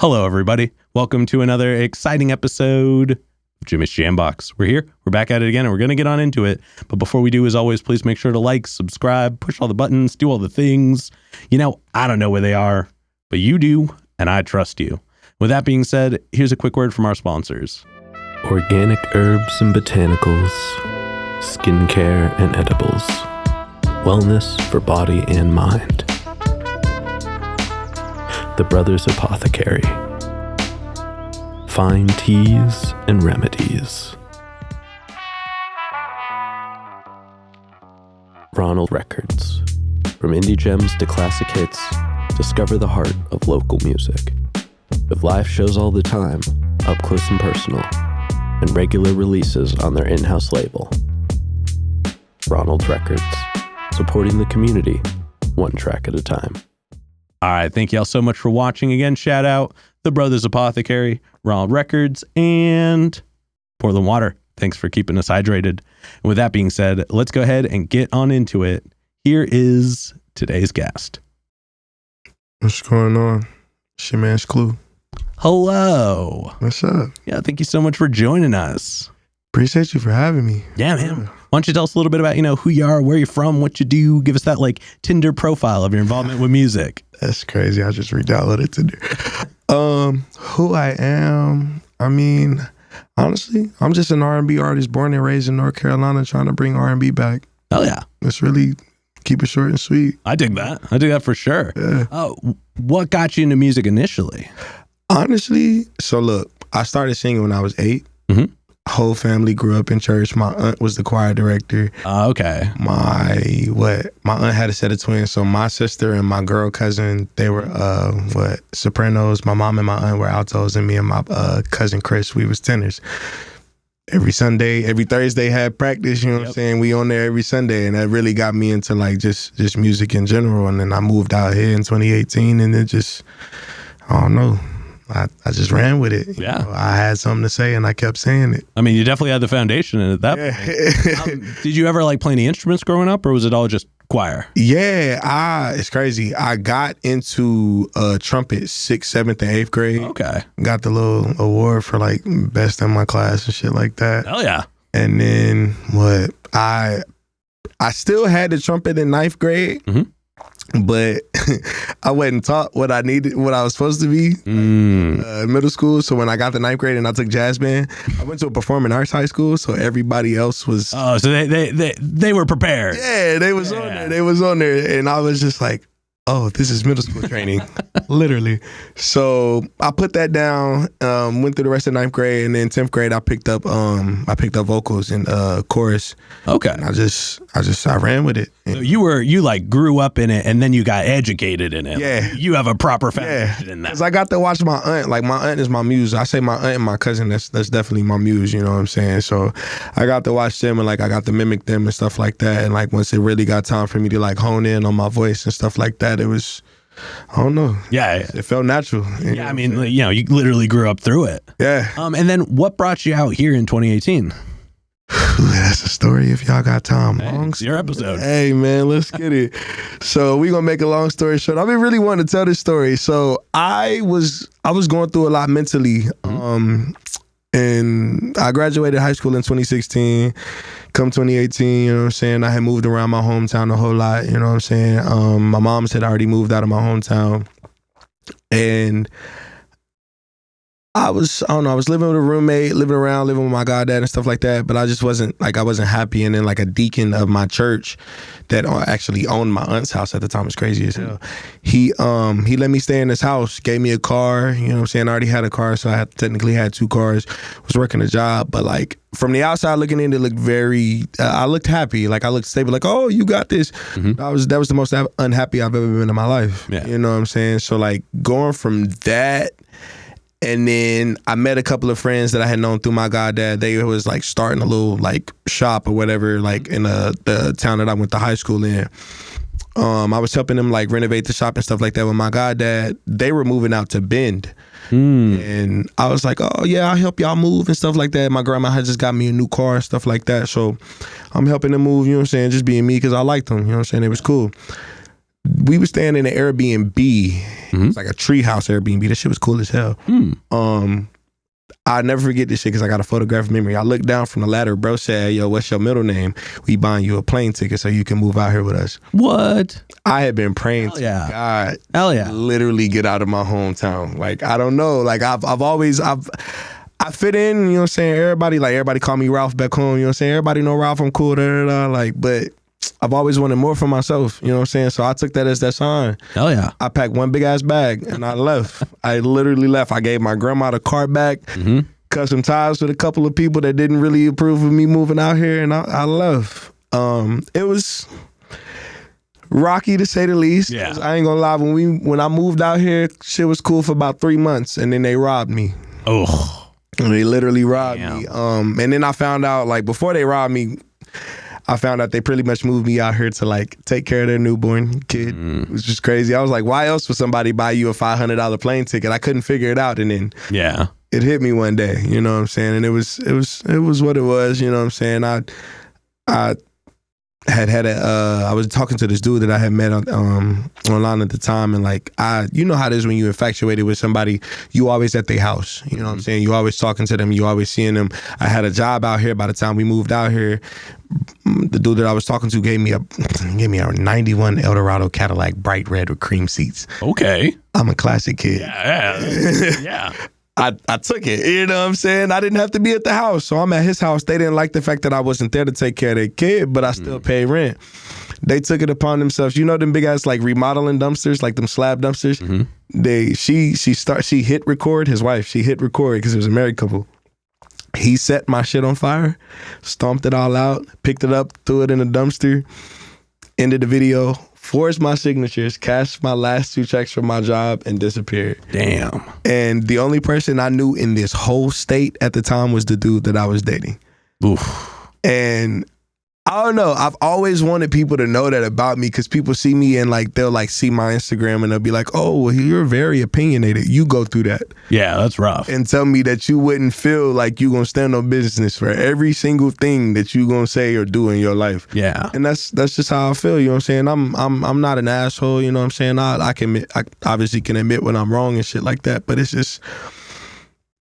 Hello, everybody. Welcome to another exciting episode of Jimmy's Jambox. We're here. We're back at it again, and we're going to get on into it. But before we do, as always, please make sure to like, subscribe, push all the buttons, do all the things. You know, I don't know where they are, but you do, and I trust you. With that being said, here's a quick word from our sponsors. Organic herbs and botanicals, skincare and edibles, wellness for body and mind. The Brothers Apothecary. Fine teas and remedies. Ronald Records. From indie gems to classic hits, discover the heart of local music. With live shows all the time, up close and personal, and regular releases on their in-house label. Ronald Records. Supporting the community, one track at a time. All right, thank y'all so much for watching. Again, shout out The Brothers Apothecary, Ronald Records, and Portland Water. Thanks for keeping us hydrated. And with that being said, let's go ahead and get on into it. Here is today's guest. What's going on? It's your man's Clue. Hello. What's up? Yeah, thank you so much for joining us. Appreciate you for having me. Yeah, man. Why don't you tell us a little bit about, who you are, where you're from, what you do? Give us that Tinder profile of your involvement with music. That's crazy. I just re-downloaded Tinder. Who I am? I mean, honestly, I'm just an R&B artist born and raised in North Carolina trying to bring R&B back. Oh, yeah. Let's really keep it short and sweet. I dig that. I dig that for sure. Yeah. What got you into music initially? Honestly, so look, I started singing when I was 8. Mm-hmm. Whole family grew up in church. My aunt was the choir director. Okay. My aunt had a set of twins. So my sister and my girl cousin, they were sopranos. My mom and my aunt were altos, and me and my cousin Chris, we was tenors. Every Sunday, every Thursday had practice, you know what I'm saying? We on there every Sunday, and that really got me into just music in general. And then I moved out here in 2018, and it just, I don't know. I just ran with it. Yeah. I had something to say and I kept saying it. I mean, you definitely had the foundation at that point. Did you ever play any instruments growing up, or was it all just choir? Yeah, it's crazy. I got into trumpet 6th, 7th, and 8th grade. Okay. Got the little award for best in my class and shit like that. Hell yeah. And then I still had the trumpet in 9th grade. Mm-hmm. But I wasn't taught what I needed, what I was supposed to be in middle school. So when I got to 9th grade and I took jazz band, I went to a performing arts high school. So everybody else was. Oh, so they were prepared. Yeah, they was on there. They was on there, and I was just like, oh, this is middle school training, literally. So I put that down. Went through the rest of 9th grade, and then 10th grade I picked up vocals and chorus. Okay. And I ran with it. So you grew up in it, and then you got educated in it. Yeah. You have a proper foundation in that. Because I got to watch my aunt. My aunt is my muse. I say my aunt and my cousin. That's definitely my muse. You know what I'm saying? So I got to watch them, and I got to mimic them and stuff like that. And once it really got time for me to hone in on my voice and stuff like that, it was, I don't know. Yeah. It felt natural. Yeah, I mean, you literally grew up through it. Yeah. And then what brought you out here in 2018? That's a story if y'all got time. Hey, it's your episode. Hey, man, let's get it. So we gonna make a long story short. I've been really wanting to tell this story. So I was going through a lot mentally. And I graduated high school in 2016. Come 2018, you know what I'm saying? I had moved around my hometown a whole lot, you know what I'm saying? My mom had already moved out of my hometown. And I was living with a roommate, living with my goddad and stuff like that, but I just wasn't happy. And then a deacon of my church that actually owned my aunt's house at the time, was crazy as hell. He let me stay in his house, gave me a car, you know what I'm saying? I already had a car, so I technically had 2 cars, was working a job, but from the outside looking in, it looked very, I looked happy, I looked stable, oh, you got this. Mm-hmm. That was the most unhappy I've ever been in my life. Yeah. You know what I'm saying? So going from that. And then I met a couple of friends that I had known through my goddad. They was starting a little shop or whatever, in the town that I went to high school in. I was helping them renovate the shop and stuff like that with my goddad. They were moving out to Bend. And I was like, oh yeah, I'll help y'all move and stuff like that. My grandma had just got me a new car and stuff like that. So I'm helping them move, you know what I'm saying? Just being me because I liked them, you know what I'm saying? It was cool. we was staying in an Airbnb. It was like a treehouse Airbnb. This shit was cool as hell. I'll never forget this shit because I got a photographic memory. I looked down from the ladder. Bro said, yo, what's your middle name? We buying you a plane ticket so you can move out here with us. What? I had been praying Hell to yeah. God. Hell yeah. Literally get out of my hometown. Like, I don't know. Like, I fit in, you know what I'm saying? Everybody call me Ralph back home, you know what I'm saying? Everybody know Ralph, I'm cool, like, but I've always wanted more for myself, you know what I'm saying? So I took that as that sign. Hell yeah. I packed one big ass bag and I left. I literally left. I gave my grandma the car back, cut some ties with a couple of people that didn't really approve of me moving out here, and I left. It was rocky to say the least. Yeah. I ain't gonna lie, when I moved out here, shit was cool for about 3 months and then they robbed me. Oh. They literally robbed me. And then I found out, like, before they robbed me, I found out they pretty much moved me out here to, like, take care of their newborn kid. It was just crazy. I was like, why else would somebody buy you a $500 plane ticket? I couldn't figure it out. And then it hit me one day, you know what I'm saying? And it was what it was, you know what I'm saying? I was talking to this dude that I had met online at the time, and like, you know how it is when you infatuated with somebody, you always at their house, you know what I'm saying? You always talking to them, you always seeing them. I had a job out here. By the time we moved out here, the dude that I was talking to gave me a 91 Eldorado Cadillac, bright red with cream seats. Okay. I'm a classic kid. Yeah. I took it, you know what I'm saying? I didn't have to be at the house. So I'm at his house. They didn't like the fact that I wasn't there to take care of their kid, but I still pay rent. They took it upon themselves. You know them big ass like remodeling dumpsters, like them slab dumpsters? She hit record, his wife, she hit record because it was a married couple. He set my shit on fire, stomped it all out, picked it up, threw it in a dumpster, ended the video, forged my signatures, cashed my last 2 checks from my job, and disappeared. Damn. And the only person I knew in this whole state at the time was the dude that I was dating. Oof. And I don't know. I've always wanted people to know that about me because people see me and like they'll like see my Instagram and they'll be like, oh, well, you're very opinionated. You go through that. Yeah, that's rough. And tell me that you wouldn't feel like you gonna stand on business for every single thing that you gonna say or do in your life. Yeah. And that's just how I feel, you know what I'm saying? I'm not an asshole, you know what I'm saying? I obviously can admit when I'm wrong and shit like that, but it's just,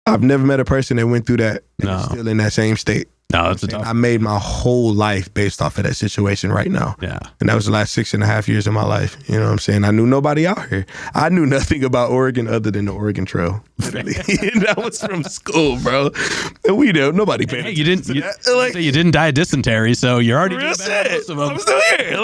I've never met a person that went through that and is still in that same state. No, that's a tough. I made my whole life based off of that situation right now. Yeah. And that was the last 6.5 years of my life. You know what I'm saying? I knew nobody out here. I knew nothing about Oregon other than the Oregon Trail. Literally. That was from school, bro. And we know nobody paid attention to that. You didn't die of dysentery, so you're already doing better than most of them. I'm still here.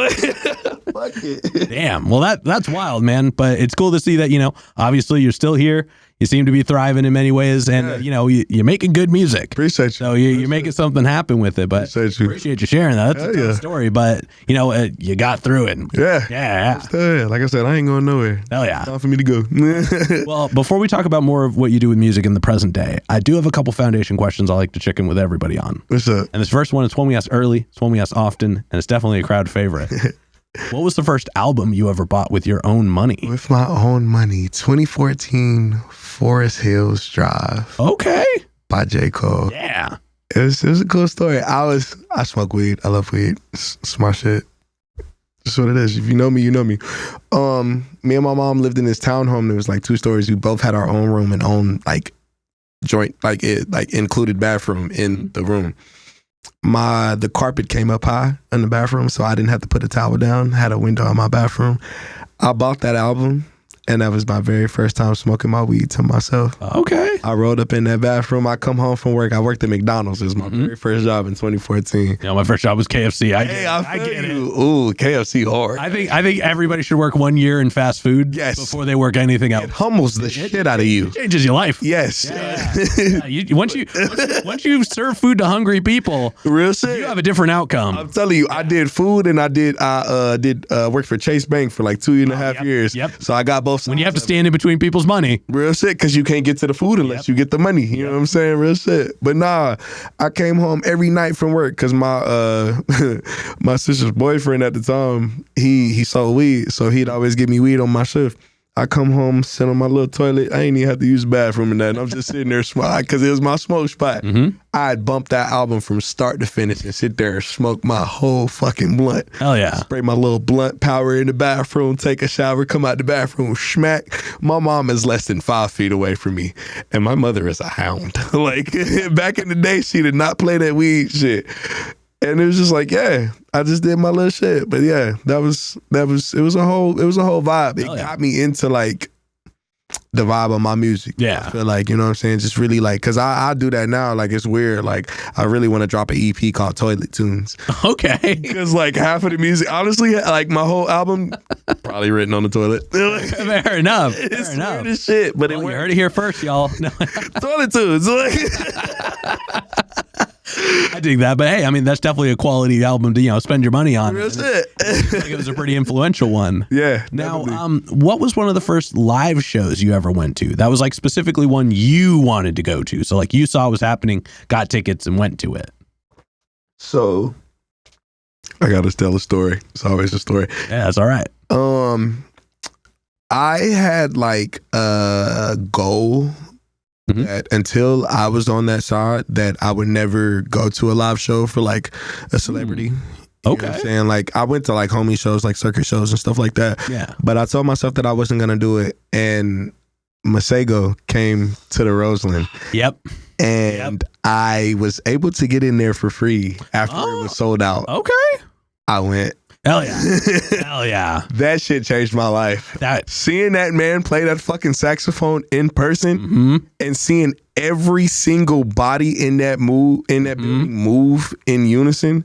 Fuck it. Damn. Well, that's wild, man. But it's cool to see that, you know, obviously you're still here. You seem to be thriving in many ways, and you know you're making good music. Appreciate you. So you're making something happen with it. But appreciate you sharing that. That's a tough story, but you know you got through it. Yeah. Like I said, I ain't going nowhere. Hell yeah. Time for me to go. Well, before we talk about more of what you do with music in the present day, I do have a couple foundation questions I like to check in with everybody on. What's up? And this first one is one we ask early, it's one we ask often, and it's definitely a crowd favorite. What was the first album you ever bought with your own money? With my own money, 2014 Forest Hills Drive. Okay. By J. Cole. Yeah. It was a cool story. I smoke weed. I love weed. It's my shit. That's what it is. If you know me, you know me. Me and my mom lived in this townhome. There was like 2 stories. We both had our own room and own like joint, like it, like included bathroom in the room. The carpet came up high in the bathroom, so I didn't have to put a towel down. Had a window in my bathroom. I bought that album, and that was my very first time smoking my weed to myself. Okay. I rolled up in that bathroom. I come home from work. I worked at McDonald's. It was my very first job in 2014. My first job was KFC. I get it. Ooh, KFC hard. I think everybody should work 1 year in fast food before they work anything else. It humbles the shit out of you. It changes your life. Yes. Yeah. Once you serve food to hungry people, real shit, you have a different outcome. I'm telling you, I did food and I did work for Chase Bank for like 2.5 years. Yep. So I got both. When you have to stand in between people's money. Real shit, because you can't get to the food unless you get the money. You know what I'm saying? Real shit. But nah, I came home every night from work because my my sister's boyfriend at the time, he sold weed. So he'd always give me weed on my shift. I come home, sit on my little toilet. I ain't even have to use the bathroom and nothing. I'm just sitting there smoking because it was my smoke spot. I'd bump that album from start to finish and sit there and smoke my whole fucking blunt. Hell yeah. Spray my little blunt powder in the bathroom, take a shower, come out the bathroom, smack. My mom is less than 5 feet away from me, and my mother is a hound. Like, back in the day, she did not play that weed shit. And it was just like, yeah, I just did my little shit. But yeah, it was a whole vibe. It got me into like the vibe of my music. Yeah. I feel like, you know what I'm saying? Just really like, cause I do that now. Like, it's weird. Like, I really want to drop an EP called Toilet Tunes. Okay. Cause like half of the music, honestly, like my whole album probably written on the toilet. Fair enough. It's Fair enough. weird as shit, but Well, it you worked. heard it here first, y'all. No. Toilet Tunes. I dig that, but hey, I mean, that's definitely a quality album to spend your money on. Real And shit. it was a pretty influential one. Yeah. Now, definitely. what was one of the first live shows you ever went to? That was like specifically one you wanted to go to. So like you saw it was happening, got tickets, and went to it. So I gotta tell a story. It's always a story. Yeah, that's all right. I had like a goal that until I was on that side, that I would never go to a live show for like a celebrity. You know what I'm saying? Like, I went to like homie shows, like circuit shows and stuff like that. Yeah. But I told myself that I wasn't gonna do it, and Masego came to the Roseland. Yep. And I was able to get in there for free after it was sold out. Okay. I went. Hell yeah. Hell yeah. That shit changed my life. Seeing that man play that fucking saxophone in person and seeing every single body in that building move in unison.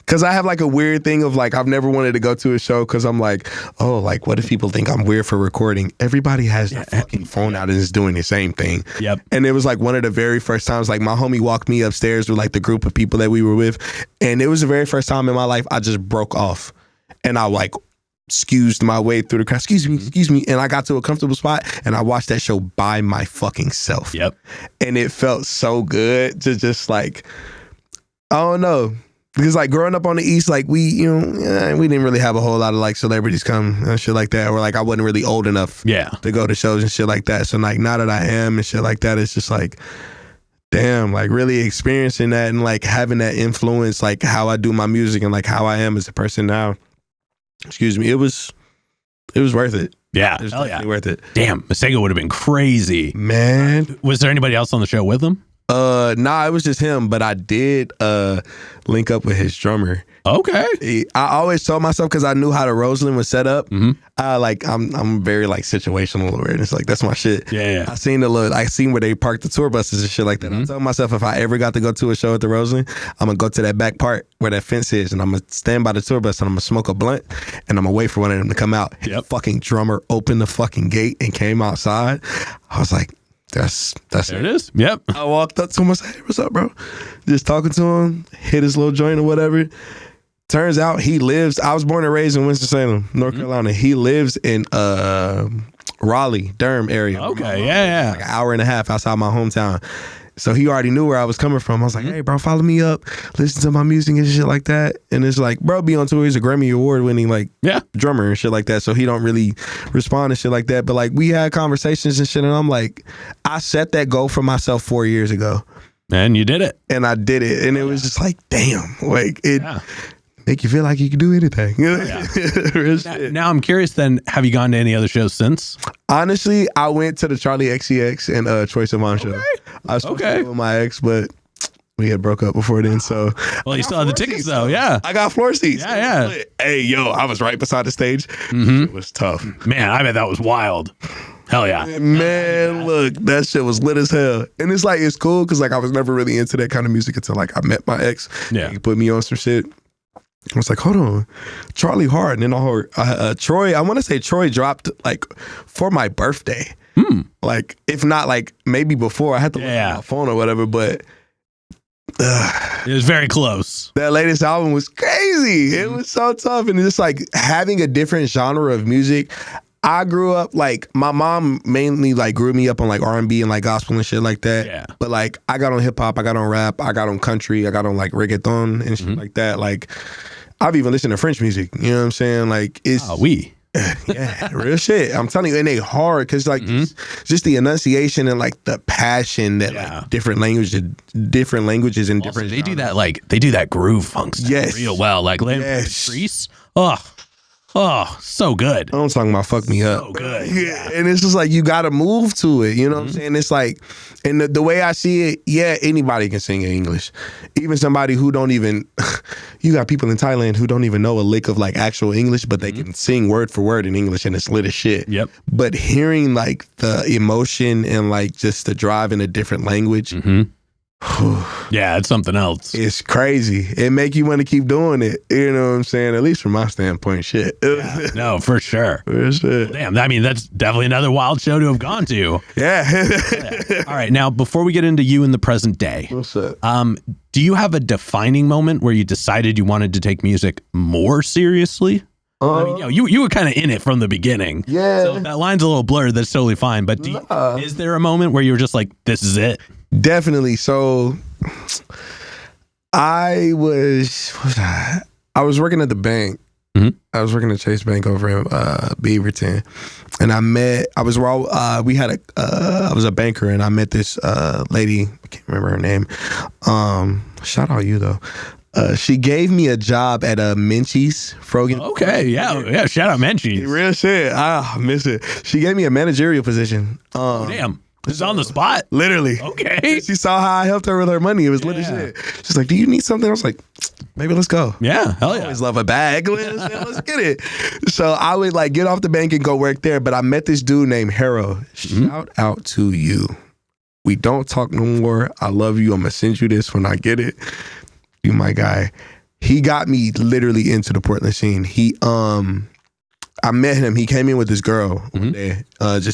Cause I have like a weird thing of like, I've never wanted to go to a show cause I'm like, oh, like what if people think I'm weird for recording? Everybody has their fucking phone out and is doing the same thing. Yep. And it was like one of the very first times, like my homie walked me upstairs with like the group of people that we were with. And it was the very first time in my life I just broke off. And I like excused my way through the crowd. Excuse me. And I got to a comfortable spot and I watched that show by my fucking self. Yep. And it felt so good to just like, I don't know. Because like growing up on the East, like we didn't really have a whole lot of like celebrities come and shit like that. Or like I wasn't really old enough to go to shows and shit like that. So like now that I am and shit like that, it's just like, damn, like really experiencing that and like having that influence, like how I do my music and like how I am as a person now. Excuse me. It was worth it. Yeah. It was Hell definitely yeah. worth it. Damn, Masego would have been crazy. Man. Was there anybody else on the show with him? Nah, it was just him, but I did link up with his drummer. Okay. I always told myself, because I knew how the Roseland was set up. I'm very like situational awareness. Like that's my shit. Yeah. I seen where they parked the tour buses and shit like that. I told myself if I ever got to go to a show at the Roseland, I'm gonna go to that back part where that fence is, and I'm gonna stand by the tour bus and I'm gonna smoke a blunt, and I'm gonna wait for one of them to come out. His fucking drummer opened the fucking gate and came outside. I was like, That's there it is. Yep. I walked up to him and said, hey, what's up, bro? Just talking to him, hit his little joint or whatever. Turns out I was born and raised in Winston-Salem, North Carolina. He lives in Raleigh, Durham area. Okay, yeah. Like an hour and a half outside my hometown. So he already knew where I was coming from. I was like, hey, bro, follow me up. Listen to my music and shit like that. And it's like, bro, be on tour. He's a Grammy Award winning like drummer and shit like that. So he don't really respond to shit like that. But like we had conversations and shit. And I'm like, I set that goal for myself 4 years ago. And you did it. And I did it. And it was just like, damn. Like it make you feel like you can do anything. Now I'm curious then, have you gone to any other shows since? Honestly, I went to the Charlie XCX and Troy Sivan show. I was supposed to go with my ex, but we had broke up before then. So well, you still have the tickets though. Yeah. I got floor seats. Yeah. Hey, yo, I was right beside the stage. It was tough. Man, I bet that was wild. Hell yeah. Man, look, that shit was lit as hell. And it's like, it's cool because like I was never really into that kind of music until like I met my ex. Yeah. He put me on some shit. I was like, hold on, Charlie Hard. And then I heard Troy, I want to say Troy dropped like for my birthday. Like, if not like maybe before, I had to look at my phone or whatever, but it was very close. That latest album was crazy. It was so tough. And just like having a different genre of music. I grew up like my mom mainly like grew me up on like R&B and like gospel and shit like that. Yeah. But like I got on hip hop, I got on rap, I got on country, I got on like reggaeton and shit like that. Like I've even listened to French music. You know what I'm saying? Like it's Yeah, real shit. I'm telling you, and they hard because like just the enunciation and like the passion that like different languages and Also, different. they do that they do that groove funk stuff real well. Like Patrice. Oh, so good. I'm talking about fuck me up. So good. Yeah. And it's just like you gotta move to it. You know what I'm saying? It's like, and the way I see it, yeah, anybody can sing in English. Even somebody who don't even you got people in Thailand who don't even know a lick of like actual English, but they can sing word for word in English and it's lit as shit. Yep. But hearing like the emotion and like just the drive in a different language. Yeah, it's something else. It's crazy. It make you want to keep doing it. You know what I'm saying? At least from my standpoint, shit. Yeah, no, for sure. For sure. Damn, I mean, that's definitely another wild show to have gone to. Yeah. All right, now before we get into you in the present day, What's up? Do you have a defining moment where you decided you wanted to take music more seriously? I mean, you were kind of in it from the beginning. Yeah. So if that line's a little blurred, that's totally fine. But is there a moment where you were just like, this is it? Definitely. So I was working at the bank. I was working at Chase Bank over in Beaverton, and I was a banker, and I met this lady. I can't remember her name. Shout out you though. She gave me a job at Menchie's Frogan. Okay, yeah. Shout out Menchie's. Real shit. I miss it. She gave me a managerial position. Damn. This is on the spot. Literally. Okay. She saw how I helped her with her money. It was lit as shit. She's like, do you need something? I was like, maybe let's go. Yeah, hell I yeah. always love a bag. Let's get it. So I would like get off the bank and go work there. But I met this dude named Harold. Shout out to you. We don't talk no more. I love you. I'm going to send you this when I get it. You my guy. He got me literally into the Portland scene. I met him. He came in with this girl one day, he was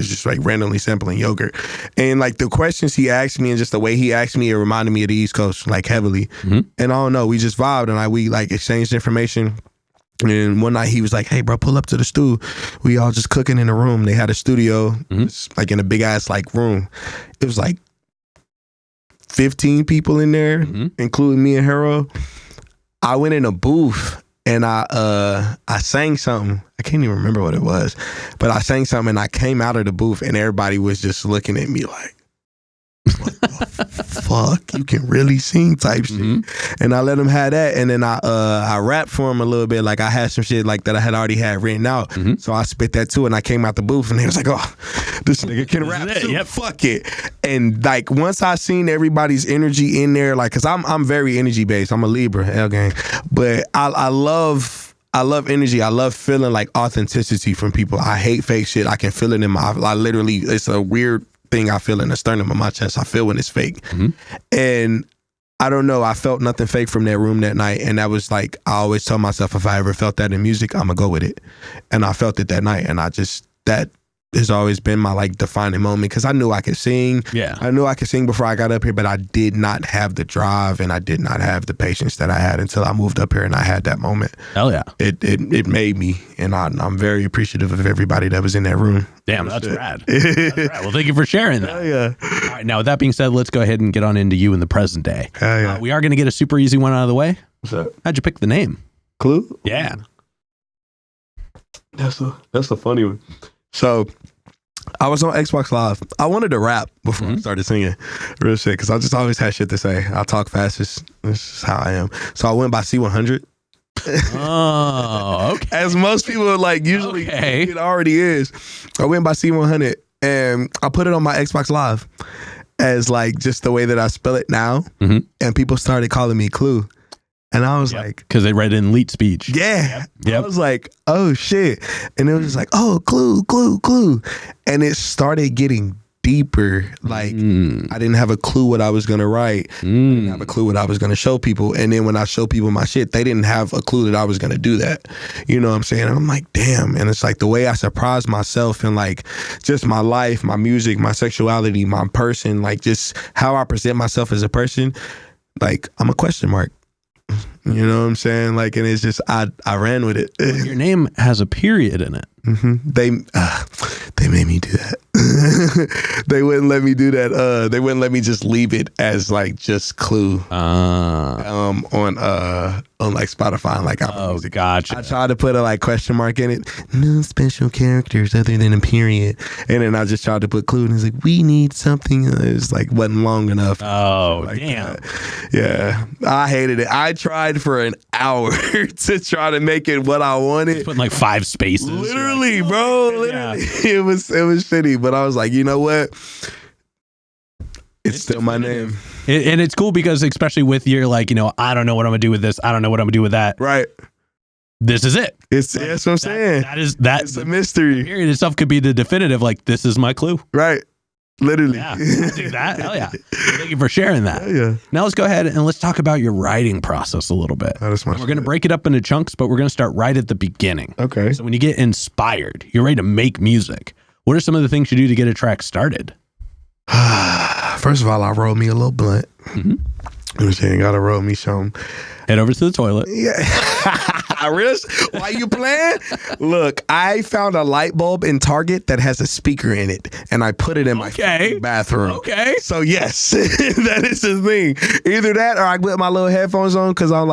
just like randomly sampling yogurt. And like the questions he asked me and just the way he asked me, it reminded me of the East Coast, like heavily. And I don't know, we just vibed and we like exchanged information. And one night he was like, hey bro, pull up to the stew. We all just cooking in a room. They had a studio, just, like in a big ass like room. It was like 15 people in there, including me and Harold. I went in a booth and I sang something. I can't even remember what it was, but I sang something and I came out of the booth and everybody was just looking at me like, what the fuck? You can really sing type shit. And I let him have that. And then I rapped for him a little bit. Like I had some shit like that I had already had written out. So I spit that too. And I came out the booth and he was like, oh, this nigga can rap too. Fuck it. And like once I seen everybody's energy in there, like, cause I'm very energy based. I'm a Libra, L gang. But I love energy. I love feeling like authenticity from people. I hate fake shit. I can feel it in I literally, it's a weird thing I feel in the sternum of my chest. I feel when it's fake. And I don't know, I felt nothing fake from that room that night. And that was like, I always tell myself if I ever felt that in music, I'm gonna go with it. And I felt it that night. And that has always been my like defining moment because I knew I could sing. Yeah. I knew I could sing before I got up here, but I did not have the drive and I did not have the patience that I had until I moved up here and I had that moment. Hell yeah. It made me, and I'm very appreciative of everybody that was in that room. Damn, that's rad. That's rad. Well, thank you for sharing that. Hell yeah. All right, now with that being said, let's go ahead and get on into you in the present day. Hell yeah. We are going to get a super easy one out of the way. What's up? How'd you pick the name? Clue? Yeah. That's a funny one. So I was on Xbox Live. I wanted to rap before I started singing. Real shit, because I just always had shit to say. I talk fast. This is how I am. So I went by C100. Oh, okay. As most people like usually it already is. I went by C100 and I put it on my Xbox Live as like just the way that I spell it now. And people started calling me Clue. And I was like, because they read it in leet speech. Yeah. I was like, oh shit. And it was just like, oh, Clue, Clue, Clue. And it started getting deeper. Like I didn't have a clue what I was gonna write. I didn't have a clue what I was gonna show people. And then when I show people my shit, they didn't have a clue that I was gonna do that. You know what I'm saying? And I'm like, damn. And it's like the way I surprised myself and like just my life, my music, my sexuality, my person, like just how I present myself as a person. Like I'm a question mark. You know what I'm saying? Like, and it's just I ran with it. Your name has a period in it. They made me do that. They wouldn't let me do that. They wouldn't let me just leave it as like just Clue. On on like Spotify and like Apple Oh, Music. gotcha. I tried to put a like question mark in it. No special characters other than a period. And then I just tried to put clue, and it's like, we need something. It's like wasn't long enough. Oh, Like damn. that. Yeah, I hated it. I tried for an hour to try to make it what I wanted. Putting like 5 spaces. Literally, You're like, bro. yeah. Literally, it was shitty. But I was like, you know what? It's still my name. And it's cool because especially with your like, I don't know what I'm gonna do with this. I don't know what I'm gonna do with that. Right. This is it. That's what I'm saying. That It's a mystery. period itself could be the definitive. Like, this is my clue. Right. Literally. Yeah, I do that. Hell yeah. Thank you for sharing that. Yeah. Now let's go ahead and let's talk about your writing process a little bit. That's my We're going to break it up into chunks, but we're going to start right at the beginning. Okay. So when you get inspired, you're ready to make music. What are some of the things you do to get a track started? First of all, I rolled me a little blunt. Mm-hmm. You know, saying, gotta roll me some. Head over to the toilet. Yeah. Why you playing? Look, I found a light bulb in Target that has a speaker in it, and I put it in my bathroom. Okay. So yes, that is the thing. Either that, or I put my little headphones on because I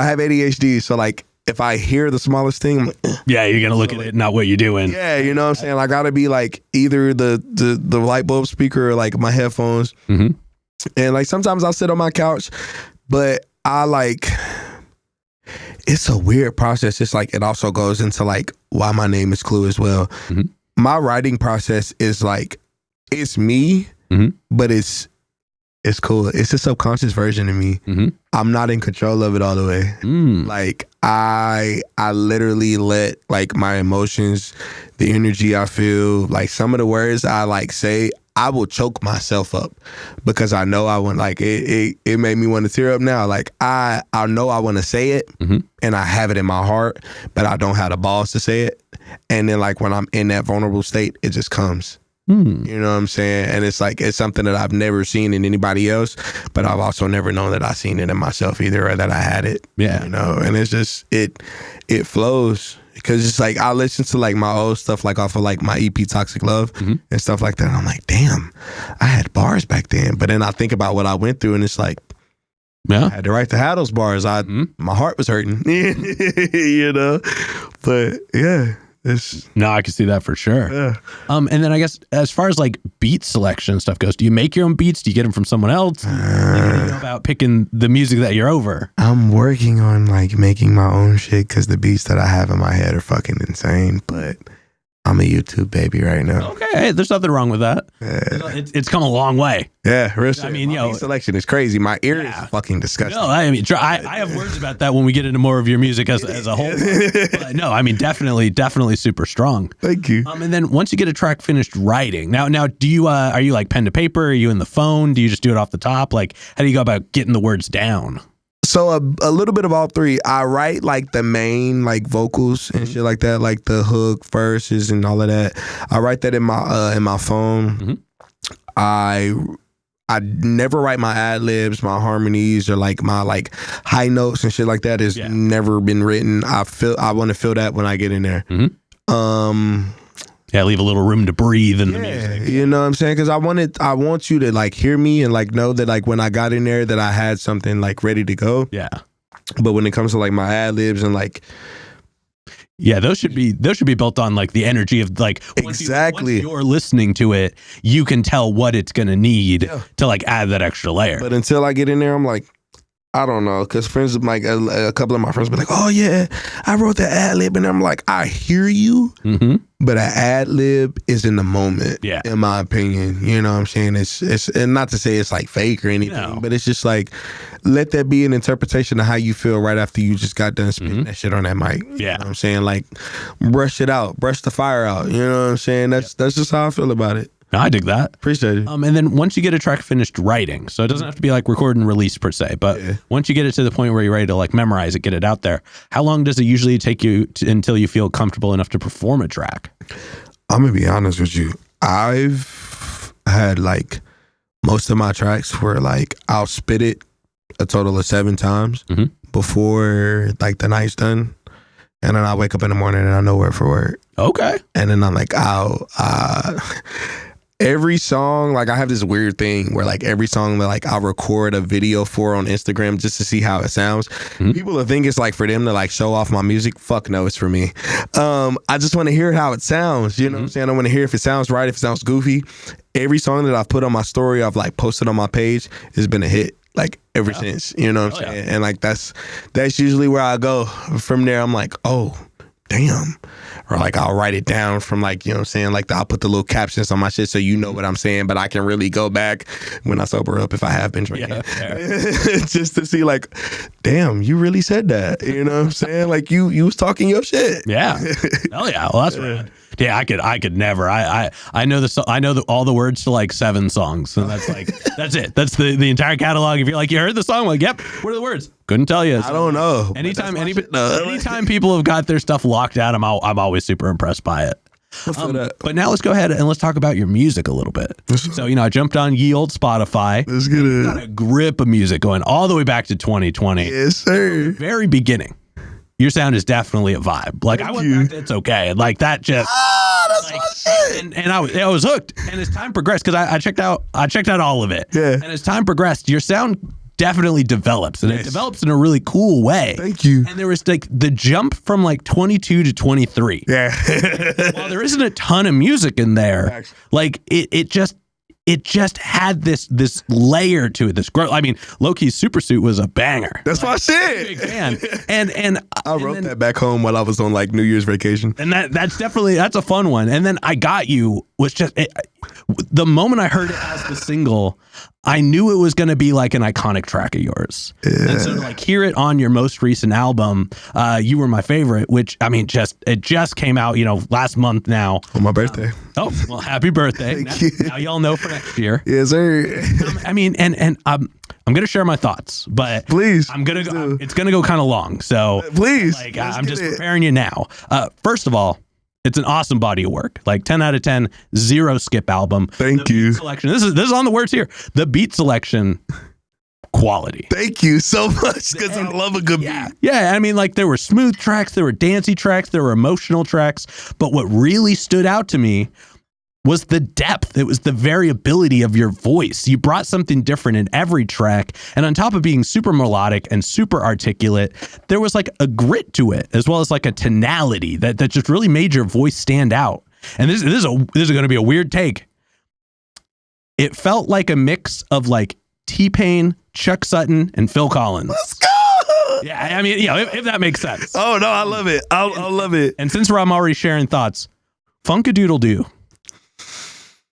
have ADHD. So like, if I hear the smallest thing, I'm like, Yeah, you're going to look at it, not what you're doing. yeah, you know what I'm saying? I gotta be like either the light bulb speaker or like my headphones. Mm-hmm. And like sometimes I'll sit on my couch, but it's a weird process. It's like it also goes into like why my name is Clue as well. Mm-hmm. My writing process is like it's me, but it's cool. It's a subconscious version of me. Mm-hmm. I'm not in control of it all the way. Like I literally let like my emotions, the energy I feel, like some of the words I like say, I will choke myself up because I know I want like it made me want to tear up now. Like I know I want to say it and I have it in my heart, but I don't have the balls to say it. And then like when I'm in that vulnerable state, it just comes. You know what I'm saying? And it's like it's something that I've never seen in anybody else, but I've also never known that I've seen it in myself either, or that I had it. Yeah. You know, and it's just it flows. Because it's like I listen to like my old stuff like off of like my EP Toxic Love and stuff like that. And I'm like, damn, I had bars back then. But then I think about what I went through and it's like, I had the right to have those bars. My heart was hurting, you know. But yeah, No, I can see that for sure. Yeah. And then I guess as far as like beat selection stuff goes, do you make your own beats? Do you get them from someone else? Like, what do you know about picking the music that you're over? I'm working on like making my own shit because the beats that I have in my head are fucking insane. But I'm a YouTube baby right now. Okay, hey, there's nothing wrong with that. It's come a long way. Yeah, real shit. I mean, my beat selection is crazy. My ear is fucking disgusting. No, I mean, I have words about that when we get into more of your music as a whole. But no, I mean, definitely super strong. Thank you. And then once you get a track finished writing, now do you are you like pen to paper? Are you in the phone? Do you just do it off the top? Like, how do you go about getting the words down? So a little bit of all three. I write like the main like vocals and shit like that, like the hook, verses, and all of that. I write that in my phone. I never write my ad-libs, my harmonies, or like my like high notes and shit like that. Has never been written. I want to feel that when I get in there. Yeah, leave a little room to breathe in the music. You know what I'm saying? Because I want you to like hear me and like know that like when I got in there that I had something like ready to go. Yeah. But when it comes to like my ad-libs and like, yeah, those should be built on like the energy of like once you're listening to it, you can tell what it's gonna need to like add that extra layer. But until I get in there, I'm like, I don't know, because friends like a couple of my friends be like, oh yeah, I wrote the ad lib, and I'm like, I hear you, but an ad lib is in the moment, in my opinion. You know what I'm saying? It's and not to say it's like fake or anything, but it's just like let that be an interpretation of how you feel right after you just got done spitting that shit on that mic. You know what I'm saying? Like brush it out, brush the fire out. You know what I'm saying? That's just how I feel about it. No, I dig that. Appreciate it. And then once you get a track finished writing, so it doesn't have to be like record and release per se, but once you get it to the point where you're ready to like memorize it, get it out there, how long does it usually take you until you feel comfortable enough to perform a track? I'm gonna be honest with you. I've had like most of my tracks where like I'll spit it a total of 7 times before like the night's done. And then I wake up in the morning and I know word for word. Okay. And then I'm like, every song, like I have this weird thing where like every song that like I'll record a video for on Instagram just to see how it sounds. People will think it's like for them to like show off my music. Fuck no, it's for me. I just want to hear how it sounds. You know what I'm saying? I want to hear if it sounds right, if it sounds goofy. Every song that I've put on my story, I've like posted on my page, has been a hit. Like ever since, you know what I'm saying? And like that's usually where I go. From there, I'm like, oh, damn. Or like I'll write it down from like, you know what I'm saying? Like I'll put the little captions on my shit so you know what I'm saying, but I can really go back when I sober up if I have been drinking. Just to see like, damn, you really said that. You know what I'm saying? Like you was talking your shit. Yeah. Hell yeah. Well, that's right. Yeah, I could never. I know all the words to like 7 songs, and that's like that's it. That's the entire catalog. If you're like, you heard the song, I'm like, yep. What are the words? Couldn't tell you. So, I don't know. Anytime people have got their stuff locked out, I'm always super impressed by it. But now let's go ahead and let's talk about your music a little bit. So I jumped on ye old Spotify. Let's get it. Got a grip of music going all the way back to 2020. Yes, sir. Very beginning. Your sound is definitely a vibe. Like I went back to It's Okay. And like that just that's like, my shit. And I was hooked. And as time progressed, because I checked out all of it. Yeah. And as time progressed, your sound definitely develops. And it develops in a really cool way. Thank you. And there was like the jump from like 22 to 23. Yeah. While there isn't a ton of music in there, like it just had this layer to it, this growth. I mean, Low-Key's Super Suit was a banger. That's my shit. Big fan. And I wrote that back home while I was on like New Year's vacation. And that's a fun one. And then I Got You was just the moment I heard it as the single, I knew it was going to be like an iconic track of yours. Yeah. And so to like hear it on your most recent album, You Were My Favorite, which I mean, it just came out, last month now. On my birthday. Oh, well, happy birthday. Thank you. Now y'all know for next year. Yes, sir. I mean, and I'm going to share my thoughts, but please, it's going to go kind of long. So please, like, I'm just preparing you now. First of all, it's an awesome body of work. Like 10 out of 10, 0 skip album. Thank you. Selection. This is on the words here. The beat selection, quality. Thank you so much, because I love a good beat. Yeah, I mean, like there were smooth tracks, there were dancey tracks, there were emotional tracks, but what really stood out to me was the depth. It was the variability of your voice. You brought something different in every track, and on top of being super melodic and super articulate, there was like a grit to it, as well as like a tonality that just really made your voice stand out. And this is going to be a weird take. It felt like a mix of like T-Pain, Chuck Sutton, and Phil Collins. Let's go. Yeah, I mean, if that makes sense. Oh no, I love it. I love it. And since I'm already sharing thoughts, Funkadoodle-Doo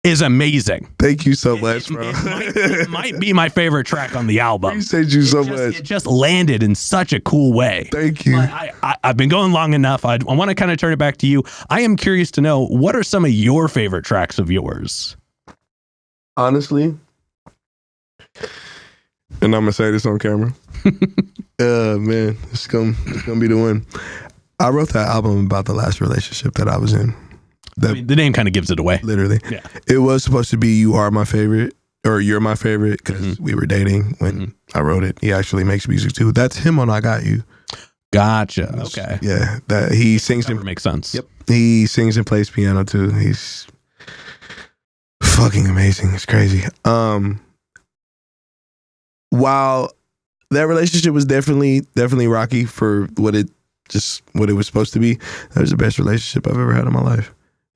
is amazing. Thank you so much, bro. It might be my favorite track on the album. Appreciate you so much. It just landed in such a cool way. Thank you. I've been going long enough. I want to kind of turn it back to you. I am curious to know, what are some of your favorite tracks of yours? Honestly, and I'm gonna say this on camera. Man, it's gonna be the one. I wrote that album about the last relationship that I was in. I mean, the name kind of gives it away. Literally. Yeah. It was supposed to be You Are My Favorite, or You're My Favorite, because we were dating when I wrote it. He actually makes music too. That's him on I Got You. Gotcha. Okay. Yeah. That he sings and makes sense. Yep. He sings and plays piano too. He's fucking amazing. It's crazy. While that relationship was definitely rocky for what it was supposed to be, that was the best relationship I've ever had in my life.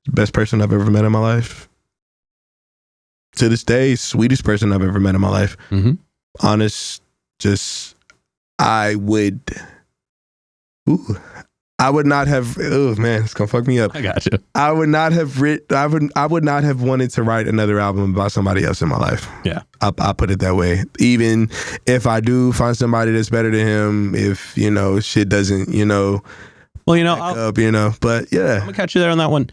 Best person I've ever met in my life. To this day, sweetest person I've ever met in my life. Honest, I would not have. Oh man, it's gonna fuck me up. I got you. I would not have wanted to write another album about somebody else in my life. Yeah, I put it that way. Even if I do find somebody that's better than him, if shit doesn't, but yeah, I'm gonna catch you there on that one.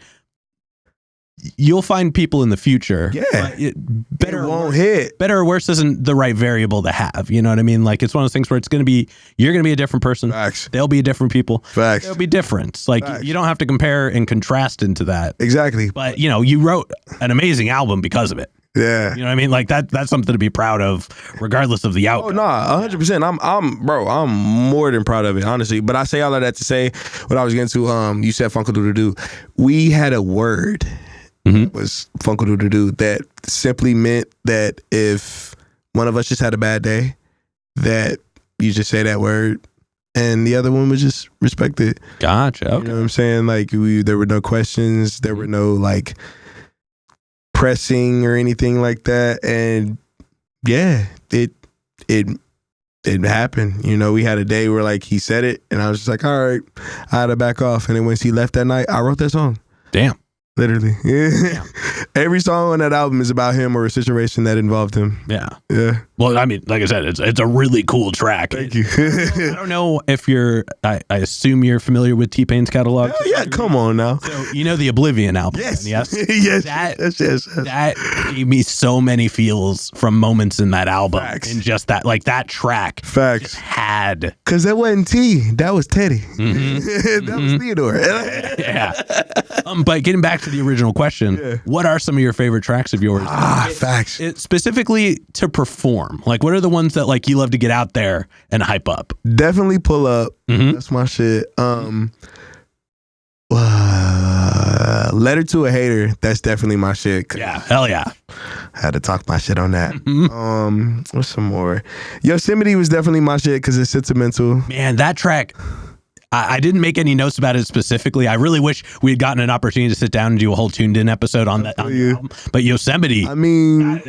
You'll find people in the future. Yeah. Better it won't hit. Better or worse isn't the right variable to have. You know what I mean? Like, it's one of those things where you're going to be a different person. Facts. They'll be different people. Facts. They'll be different. Like, Facts. You don't have to compare and contrast into that. Exactly. But, you wrote an amazing album because of it. Yeah. You know what I mean? Like, that's something to be proud of, regardless of the outcome. Oh, no, 100%. I'm more than proud of it, honestly. But I say all of that to say what I was getting to. You said Funkadoodle-Doo. We had a word was Funkle-Doo-Doo-Doo. That simply meant that if one of us just had a bad day, that you just say that word and the other one would just respect it. Gotcha. Okay. You know what I'm saying? Like there were no questions, there were no like pressing or anything like that. And yeah, it happened. You know, we had a day where like he said it and I was just like, all right, I had to back off. And then once he left that night, I wrote that song. Damn. Literally. Yeah. Every song on that album is about him or a situation that involved him. Yeah. Yeah. Well, I mean, like I said, it's a really cool track. Thank you. I don't know if I assume you're familiar with T-Pain's catalog. Hell yeah, come on now. So, you know the Oblivion album? Yes. Yes. Yes. Yes. That gave me so many feels from moments in that album. Facts. And just that, like that track Facts. had. Because that wasn't T, that was Teddy. Mm-hmm. That was Theodore. Yeah. But getting back to the original question, what are some of your favorite tracks of yours? Facts. Specifically to perform. Like, what are the ones that like you love to get out there and hype up? Definitely Pull Up. Mm-hmm. That's my shit. Letter to a Hater. That's definitely my shit. Yeah, hell yeah. I had to talk my shit on that. Mm-hmm. What's some more? Yosemite was definitely my shit because it's sentimental. Man, that track. I didn't make any notes about it specifically. I really wish we had gotten an opportunity to sit down and do a whole tuned in episode on that. On the album. But Yosemite, I mean,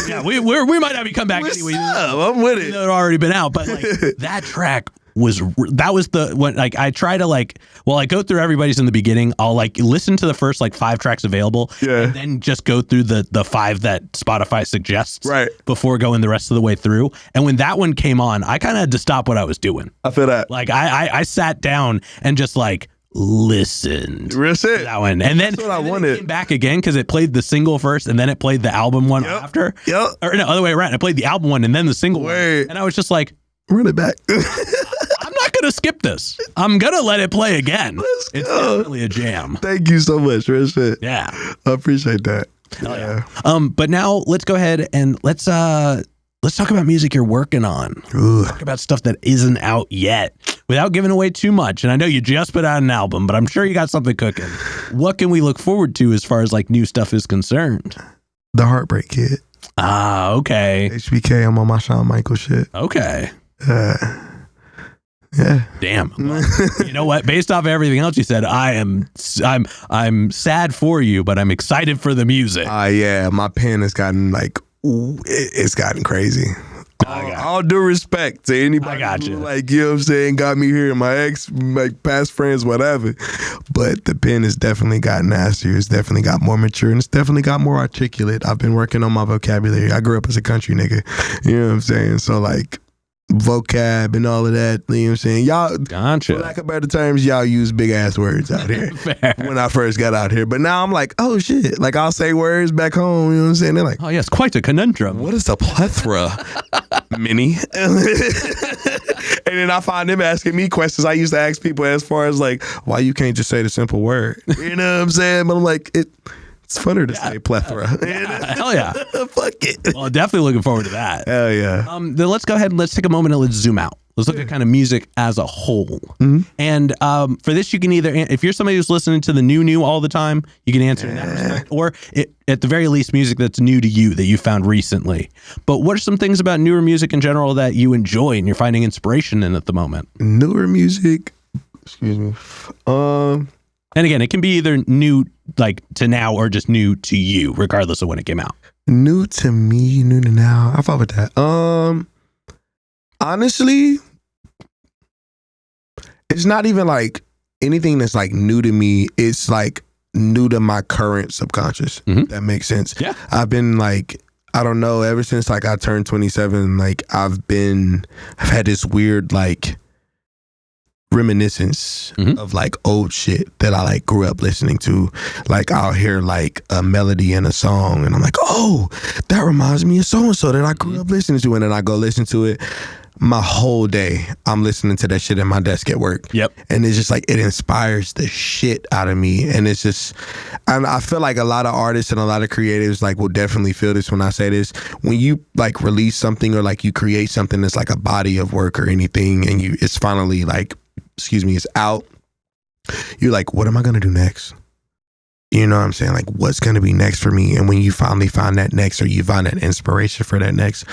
yeah, we might have you come back anyway. I'm with it. It had already been out, but like that track was the one. Like I try to I go through everybody's in the beginning. I'll like listen to the first like 5 tracks available, and then just go through the 5 that Spotify suggests, before going the rest of the way through. And when that one came on, I kind of had to stop what I was doing. I feel that. Like I sat down and just like listened Real shit. to that one, and then, That's what I wanted. It came back again because it played the single first, and then it played the album one after. Yep. Or no, other way around. It played the album one and then the single one, and I was just like, run it back. I'm not gonna skip this. I'm gonna let it play again. It's definitely a jam. Thank you so much. Real shit. Yeah, I appreciate that. Hell yeah. But now let's go ahead and let's talk about music you're working on. Ooh. Talk about stuff that isn't out yet without giving away too much. And I know you just put out an album, but I'm sure you got something cooking. What can we look forward to as far as like new stuff is concerned? The Heartbreak Kid. Ah, okay. HBK, I'm on my Shawn Michaels shit. Okay. Yeah. Damn. Well, you know what? Based off everything else you said, I'm sad for you, but I'm excited for the music. Yeah. My pen has gotten like, it's gotten crazy. All due respect to anybody who, like, you know what I'm saying, got me here, my ex, like past friends, whatever. But the pen has definitely gotten nastier. It's definitely got more mature, and it's definitely got more articulate. I've been working on my vocabulary. I grew up as a country nigga. You know what I'm saying? So like vocab and all of that, you know what I'm saying? Y'all, gotcha. For lack of better terms, y'all use big ass words out here. When I first got out here. But now I'm like, oh shit. Like I'll say words back home, you know what I'm saying? They're like, oh yes, quite a conundrum. What is a plethora? Mini. And then I find them asking me questions I used to ask people as far as like, why you can't just say the simple word? You know what I'm saying? But I'm like, it's funner to say plethora. Hell yeah. Fuck it. Well, definitely looking forward to that. Hell yeah. Then let's go ahead and let's take a moment and let's zoom out. Let's look at kind of music as a whole. Mm-hmm. And for this, you can either, if you're somebody who's listening to the new all the time, you can answer in that respect. Or at the very least, music that's new to you that you found recently. But what are some things about newer music in general that you enjoy and you're finding inspiration in at the moment? Newer music? Excuse me. And again, it can be either new like to now or just new to you, regardless of when it came out. New to me, new to now. I thought with that. Honestly, it's not even like anything that's like new to me. It's like new to my current subconscious. Mm-hmm. That makes sense. Yeah. I've been like, I don't know, ever since like I turned 27, like I've had this weird like reminiscence of like old shit that I like grew up listening to. Like I'll hear like a melody in a song and I'm like, oh, that reminds me of so-and-so that I grew up listening to. And then I go listen to it. My whole day, I'm listening to that shit at my desk at work. Yep. And it's just like, it inspires the shit out of me. And it's just, and I feel like a lot of artists and a lot of creatives like will definitely feel this when I say this. When you like release something or like you create something that's like a body of work or anything and it's finally like, it's out, you're like, what am I going to do next? you know what I'm saying? Like, what's going to be next for me? And when you finally find that next, or you find that inspiration for that next,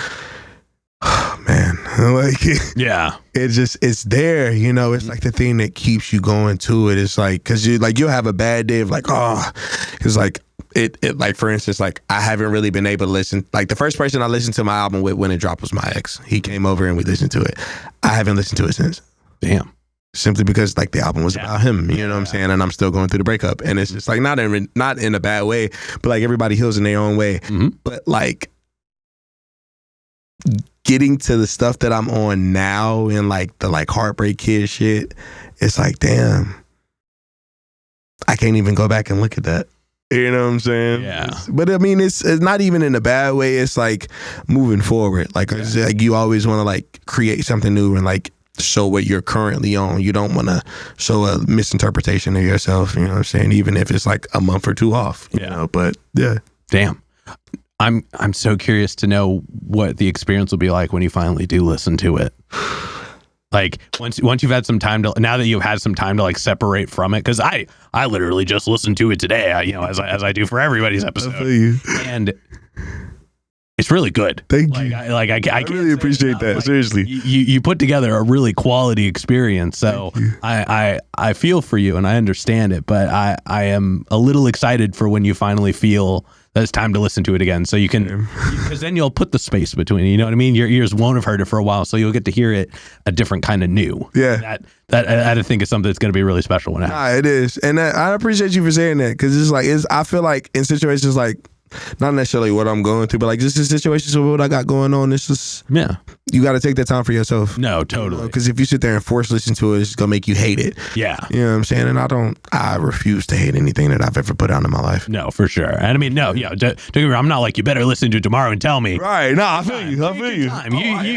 oh, man, like, Yeah. it's there, you know, it's like the thing that keeps you going to it. It's like, cause you'll have a bad day of like, oh, it's like, it like, for instance, like I haven't really been able to listen. Like the first person I listened to my album with when it dropped was my ex. He came over and we listened to it. I haven't listened to it since. Damn. Simply because like the album was about him, you know what I'm saying? And I'm still going through the breakup. And it's just like, not in a bad way, but like everybody heals in their own way. But like getting to the stuff that I'm on now and like the like Heartbreak Kid shit, it's like, damn, I can't even go back and look at that. You know what I'm saying? Yeah. But I mean, it's not even in a bad way. It's like moving forward. Like, it's like you always want to like create something new and like show what you're currently on. You don't want to show a misinterpretation of yourself. You know what I'm saying? Even if it's like a month or two off. You know? But yeah. Damn. I'm so curious to know what the experience will be like when you finally do listen to it. Like once you've had some time to, now that you've had some time to like separate from it, because I literally just listened to it today, as I do for everybody's episode, and it's really good. Thank you. I really appreciate that. Like, seriously, you put together a really quality experience. So I feel for you and I understand it, but I am a little excited for when you finally feel that it's time to listen to it again. So you can, because then you'll put the space between, you know what I mean? Your ears won't have heard it for a while, so you'll get to hear it a different kind of new. Yeah. That I think is something that's going to be really special when it happens. Nah, it is. And I appreciate you for saying that, because it's like, I feel like in situations like, not necessarily what I'm going through, but like just in situations of what I got going on, it's just, you got to take that time for yourself. No, totally. Because if you sit there and force listen to it, it's going to make you hate it. Yeah. You know what I'm saying? And I refuse to hate anything that I've ever put out in my life. No, for sure. And I mean, no, don't get me wrong, I'm not like, you better listen to it tomorrow and tell me. Right. No, I feel you.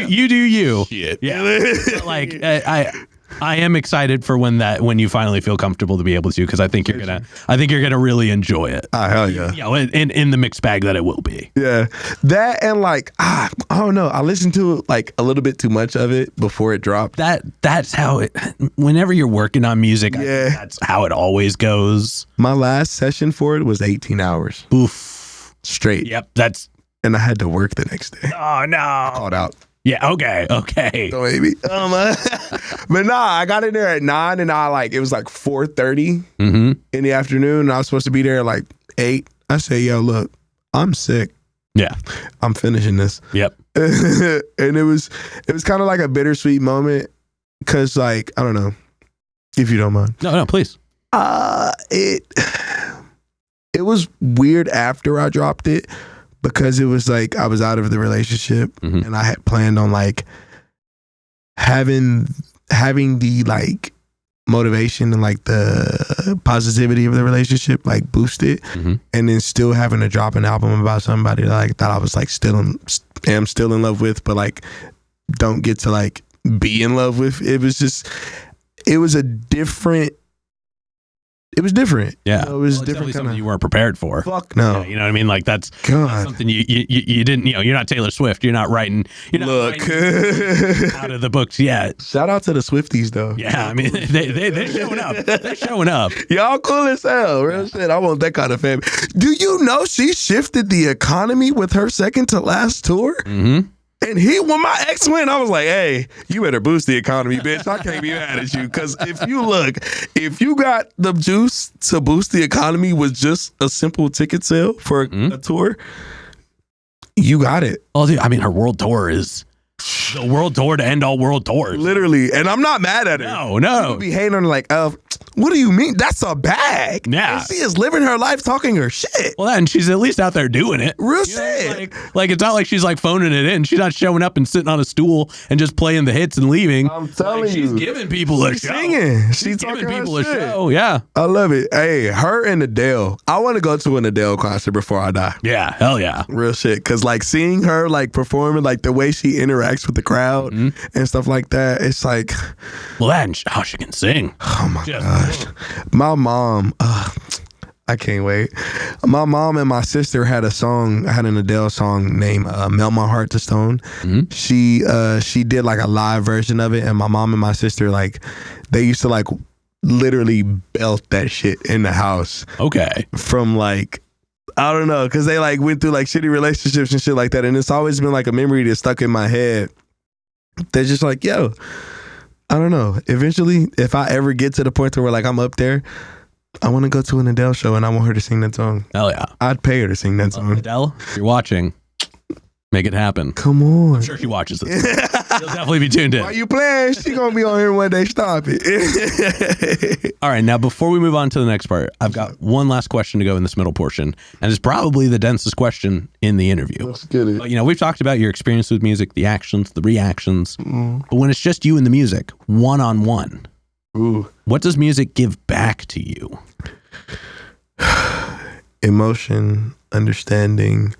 You do you. Shit. Yeah. But like, I am excited for when you finally feel comfortable to be able to, because I think you're gonna really enjoy it. Hell yeah. You know, in the mixed bag that it will be. Yeah. That and like, I don't know. I listened to like a little bit too much of it before it dropped. That's how it, whenever you're working on music, I think that's how it always goes. My last session for it was 18 hours. Oof. Straight. Yep. And I had to work the next day. Oh no. I called out. Yeah, okay. So maybe. But nah, I got in there at 9 and it was like 4:30 in the afternoon. And I was supposed to be there at like 8. I said, yo, look, I'm sick. Yeah. I'm finishing this. Yep. And it was kind of like a bittersweet moment, because like, I don't know, if you don't mind. No, please. It was weird after I dropped it, because it was like I was out of the relationship and I had planned on like having the like motivation and like the positivity of the relationship like boosted, and then still having to drop an album about somebody that I thought I was like am still in love with, but like don't get to like be in love with. It was different. Yeah. It was different. Definitely something you weren't prepared for. Fuck no. Yeah, you know what I mean? Like that's something you didn't, you're not Taylor Swift. You're not writing out of the books yet. Shout out to the Swifties though. Yeah. I mean, they're showing up. They're showing up. Y'all cool as hell. Real shit. I want that kind of family. Do you know she shifted the economy with her second to last tour? And when my ex went, I was like, hey, you better boost the economy, bitch. I can't be mad at you. Because if you got the juice to boost the economy with just a simple ticket sale for a tour, you got it. Oh, dude, I mean, her world tour is the world tour to end all world tours. Literally. And I'm not mad at her. No. People be hating on her like, what do you mean? That's a bag. Yeah. And she is living her life talking her shit. Well, and she's at least out there doing it. Real shit. Like it's not like she's like phoning it in. She's not showing up and sitting on a stool and just playing the hits and leaving. I'm telling you. She's giving people a show. Singing. She's giving people a show. Yeah. I love it. Hey, her and Adele. I want to go to an Adele concert before I die. Yeah. Hell yeah. Real shit. Because like seeing her like performing, like the way she interacts with the crowd and stuff like that, it's like. Well, and she can sing. Oh my gosh. My mom, I can't wait. My mom and my sister had an Adele song named Melt My Heart to Stone. She did like a live version of it, and my mom and my sister, like, they used to like literally belt that shit in the house Okay. from like, I don't know, because they like went through like shitty relationships and shit like that. And it's always been like a memory that's stuck in my head. They're just like, yo, I don't know. Eventually, if I ever get to the point where like I'm up there, I want to go to an Adele show and I want her to sing that song. Hell yeah. I'd pay her to sing that song. Adele, if you're watching, make it happen. Come on. I'm sure she watches this. She'll definitely be tuned in. Why you playing? She gonna be on here one day. Stop it. All right, now before we move on to the next part, I've got one last question to go in this middle portion, and it's probably the densest question in the interview. Let's get it. But, we've talked about your experience with music, the actions, the reactions, but when it's just you and the music, one-on-one, what does music give back to you? Emotion, understanding,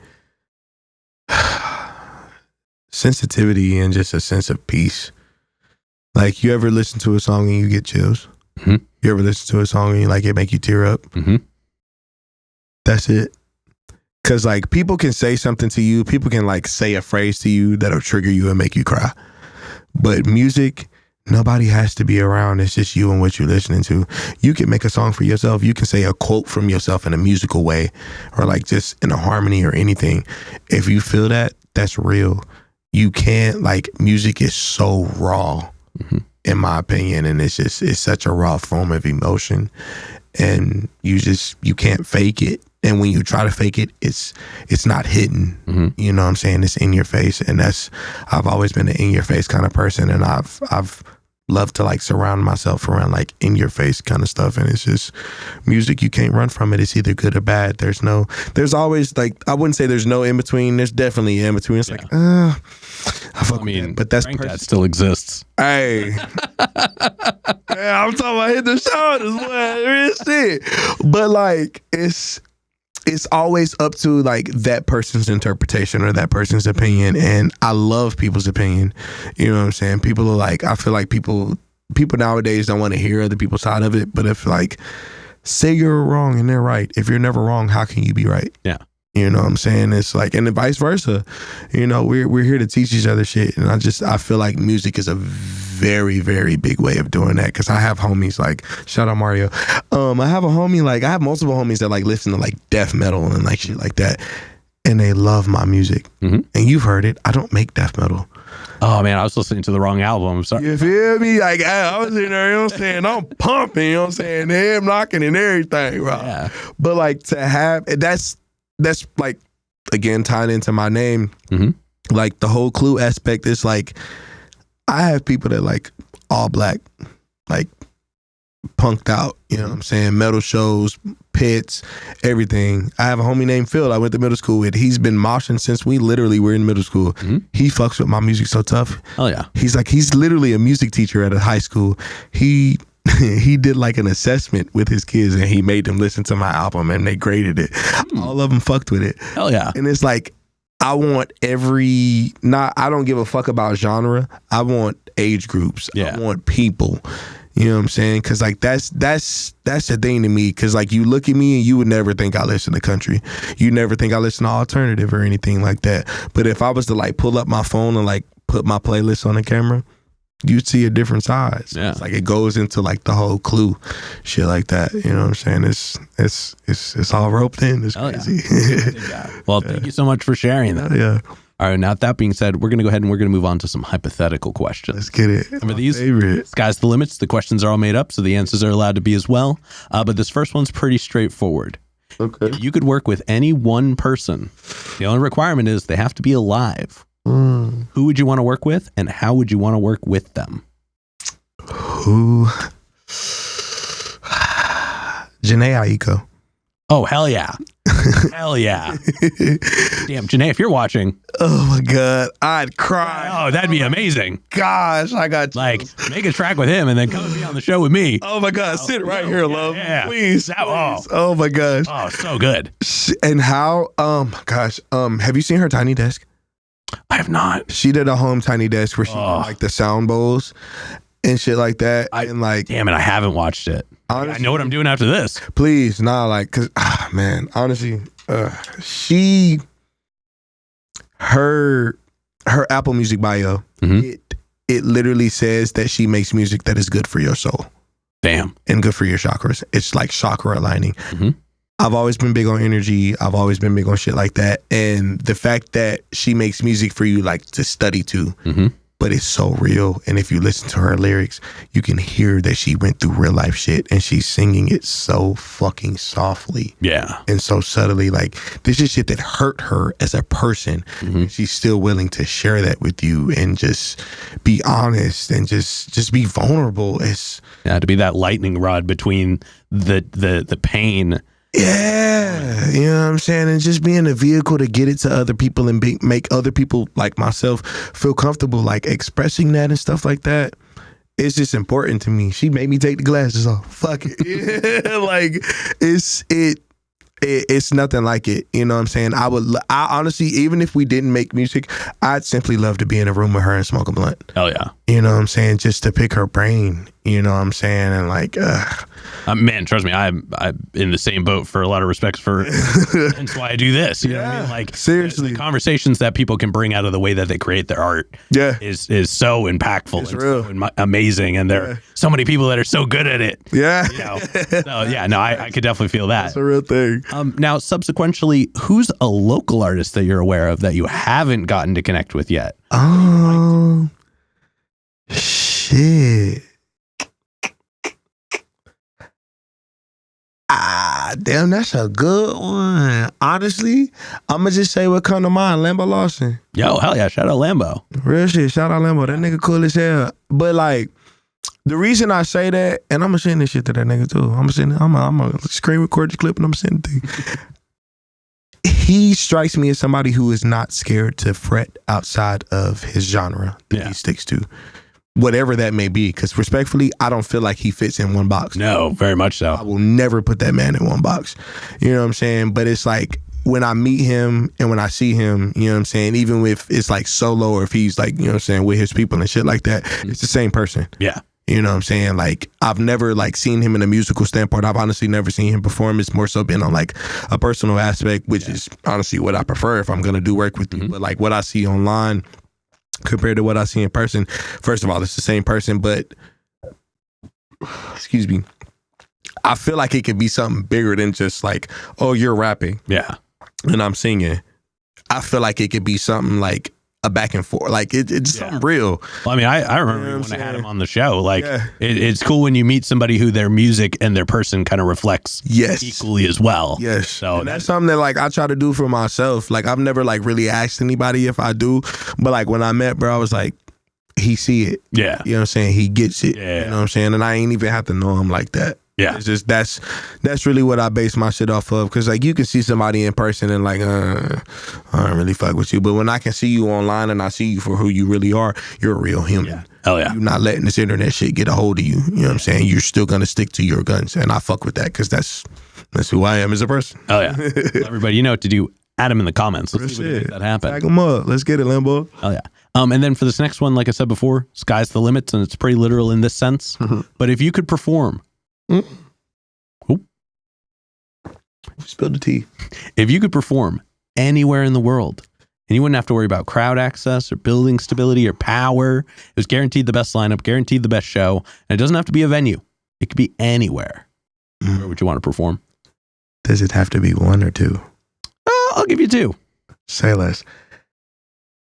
sensitivity, and just a sense of peace. Like, you ever listen to a song and you get chills? Mm-hmm. You ever listen to a song and you like it make you tear up? Mm-hmm. That's it. Cause like people can say something to you, people can like say a phrase to you that'll trigger you and make you cry. But music, nobody has to be around. It's just you and what you're listening to. You can make a song for yourself. You can say a quote from yourself in a musical way, or like just in a harmony or anything. If you feel that, that's real. You can't, like, music is so raw, in my opinion, and it's such a raw form of emotion, and you can't fake it. And when you try to fake it, it's not hidden. You know what I'm saying? It's in your face, and I've always been an in your face kind of person, and I've loved to like surround myself around like in your face kind of stuff. And it's just music, you can't run from it. It's either good or bad. There's always like, I wouldn't say there's no in between. There's definitely in between. It's like, I mean, but that's that still exists. Hey, yeah, I'm talking about hit the shoulders, boy. Real shit. But like, it's always up to like that person's interpretation or that person's opinion, and I love people's opinion. You know what I'm saying? People are like, I feel like people nowadays don't want to hear other people's side of it, but if like, say you're wrong and they're right, if you're never wrong, how can you be right? Yeah. You know what I'm saying? It's like, and then vice versa. You know, we're here to teach each other shit, and I feel like music is a very, very big way of doing that. Because I have homies like, shout out Mario. I have multiple homies that like listen to like death metal and like shit like that, and they love my music. And you've heard it. I don't make death metal. Oh man, I was listening to the wrong album. I'm sorry. You feel me? Like, I was in there, you know what I'm saying? I'm pumping, you know what I'm saying? Head knocking and everything, bro. Yeah. But like, to have that's like, again, tying into my name, like the whole Clue aspect is like, I have people that like all black, like punked out, you know what I'm saying? Metal shows, pits, everything. I have a homie named Phil I went to middle school with. He's been moshing since we literally were in middle school. He fucks with my music so tough. Oh yeah. He's literally a music teacher at a high school. He did like an assessment with his kids and he made them listen to my album and they graded it. All of them fucked with it. Hell yeah. And it's like, I want I don't give a fuck about genre. I want age groups. Yeah. I want people. You know what I'm saying? Cause like that's the thing to me. Cause like you look at me and you would never think I listen to country. You never think I listen to alternative or anything like that. But if I was to like pull up my phone and like put my playlist on the camera, you'd see a different side. So Yeah. it's like it goes into like the whole Clue shit like that. You know what I'm saying? It's all roped in. It's crazy. Well, thank you so much for sharing that. Yeah. All right, now that being said, we're going to go ahead and we're going to move on to some hypothetical questions. Let's get it. Remember these? Favorite. Sky's the limits. The questions are all made up, so the answers are allowed to be as well. But this first one's pretty straightforward. Okay. If you could work with any one person, the only requirement is they have to be alive. Who would you want to work with, and how would you want to work with them? Who? Janae Aiko. Oh, hell yeah. Hell yeah. Damn, Janae, if you're watching. Oh my God. I'd cry. Oh, that'd be amazing. Gosh, I got like, make a track with him and then come and be on the show with me. Oh my God. Sit right here, love. Yeah. Please. Oh my gosh. Oh, so good. And how, my gosh, have you seen her tiny desk? I have not. She did a home tiny desk where she did like the sound bowls and shit like that. And like, damn it, I haven't watched it. Honestly, I know what I'm doing after this. Please, like, cause man, honestly, her Apple Music bio, it literally says that she makes music that is good for your soul. Damn. and good for your chakras. It's like chakra aligning. Mhm. I've always been big on energy. I've always been big on shit like that. And the fact that she makes music for you like to study to, Mm-hmm. but it's so real. And if you listen to her lyrics, you can hear that she went through real life shit and she's singing it so fucking softly Yeah. and so subtly. Like, this is shit that hurt her as a person. Mm-hmm. She's still willing to share that with you and just be honest and just be vulnerable. It's Yeah, to be that lightning rod between the pain. yeah, you know what I'm saying? And just being a vehicle to get it to other people and make other people like myself feel comfortable, like expressing that and stuff like that. It's just important to me. She made me take the glasses off. Fuck it. Like, it's nothing like it. You know what I'm saying? I honestly, even if we didn't make music, I'd simply love to be in a room with her and smoke a blunt. Hell yeah. You know what I'm saying? Just to pick her brain. You know what I'm saying? And like, Man, trust me, I'm in the same boat for a lot of respects for that's why I do this. You know what I mean? Like, seriously, the conversations that people can bring out of the way that they create their art is so impactful. It's and real. so amazing. And there are so many people that are so good at it. Yeah. You know? So, yeah, no, I could definitely feel that. That's a real thing. Now, subsequently, who's a local artist that you're aware of that you haven't gotten to connect with yet? Shit. Damn, that's a good one. Honestly, I'm gonna just say what come to mind. Lambo Lawson. Yo, hell yeah, shout out Lambo. Real shit. Shout out Lambo. That nigga cool as hell. But like, the reason I say that, and I'm gonna send this shit to that nigga too. I'm gonna screen record the clip and I'm gonna send it to you. He strikes me as somebody who is not scared to fret outside of his genre that he sticks to. Whatever that may be, because respectfully, I don't feel like he fits in one box. No, very much so. I will never put that man in one box. You know what I'm saying? But it's like, when I meet him and when I see him, you know what I'm saying? Even if it's like solo or if he's like, you know what I'm saying, with his people and shit like that, it's the same person. Yeah. You know what I'm saying? Like, I've never like seen him in a musical standpoint. I've honestly never seen him perform. It's more so been on like a personal aspect, which is honestly what I prefer if I'm going to do work with you. But like what I see online compared to what I see in person, first of all, it's the same person, but excuse me, I feel like it could be something bigger than just like, oh, you're rapping. Yeah. And I'm singing. I feel like it could be something like a back and forth. Like it's something real. Well, I mean, I remember You know when I had him on the show. Like, it's cool when you meet somebody who their music and their person kind of reflects equally as well. Yes. So and that's something that like I try to do for myself. Like, I've never like really asked anybody if I do, but like when I met bro, I was like, he see it. Yeah. You know what I'm saying? He gets it. Yeah. You know what I'm saying? And I ain't even have to know him like that. Yeah. It's just that's really what I base my shit off of. Cause like you can see somebody in person and like, I don't really fuck with you. But when I can see you online and I see you for who you really are, you're a real human. Yeah. Hell yeah. You're not letting this internet shit get a hold of you. You know what I'm saying? You're still gonna stick to your guns. And I fuck with that because that's who I am as a person. Oh yeah. Well, everybody, you know what to do. Add them in the comments. Let's see if we can make that happen. Tag them up. Let's get it, Limbo. Oh yeah. And then for this next one, like I said before, sky's the limit, and it's pretty literal in this sense. But if you could perform, spill the tea. If you could perform anywhere in the world, and you wouldn't have to worry about crowd access or building stability or power, it was guaranteed the best lineup, guaranteed the best show, and it doesn't have to be a venue. It could be anywhere. Where would you want to perform? Does it have to be one or two? I'll give you two. Say less.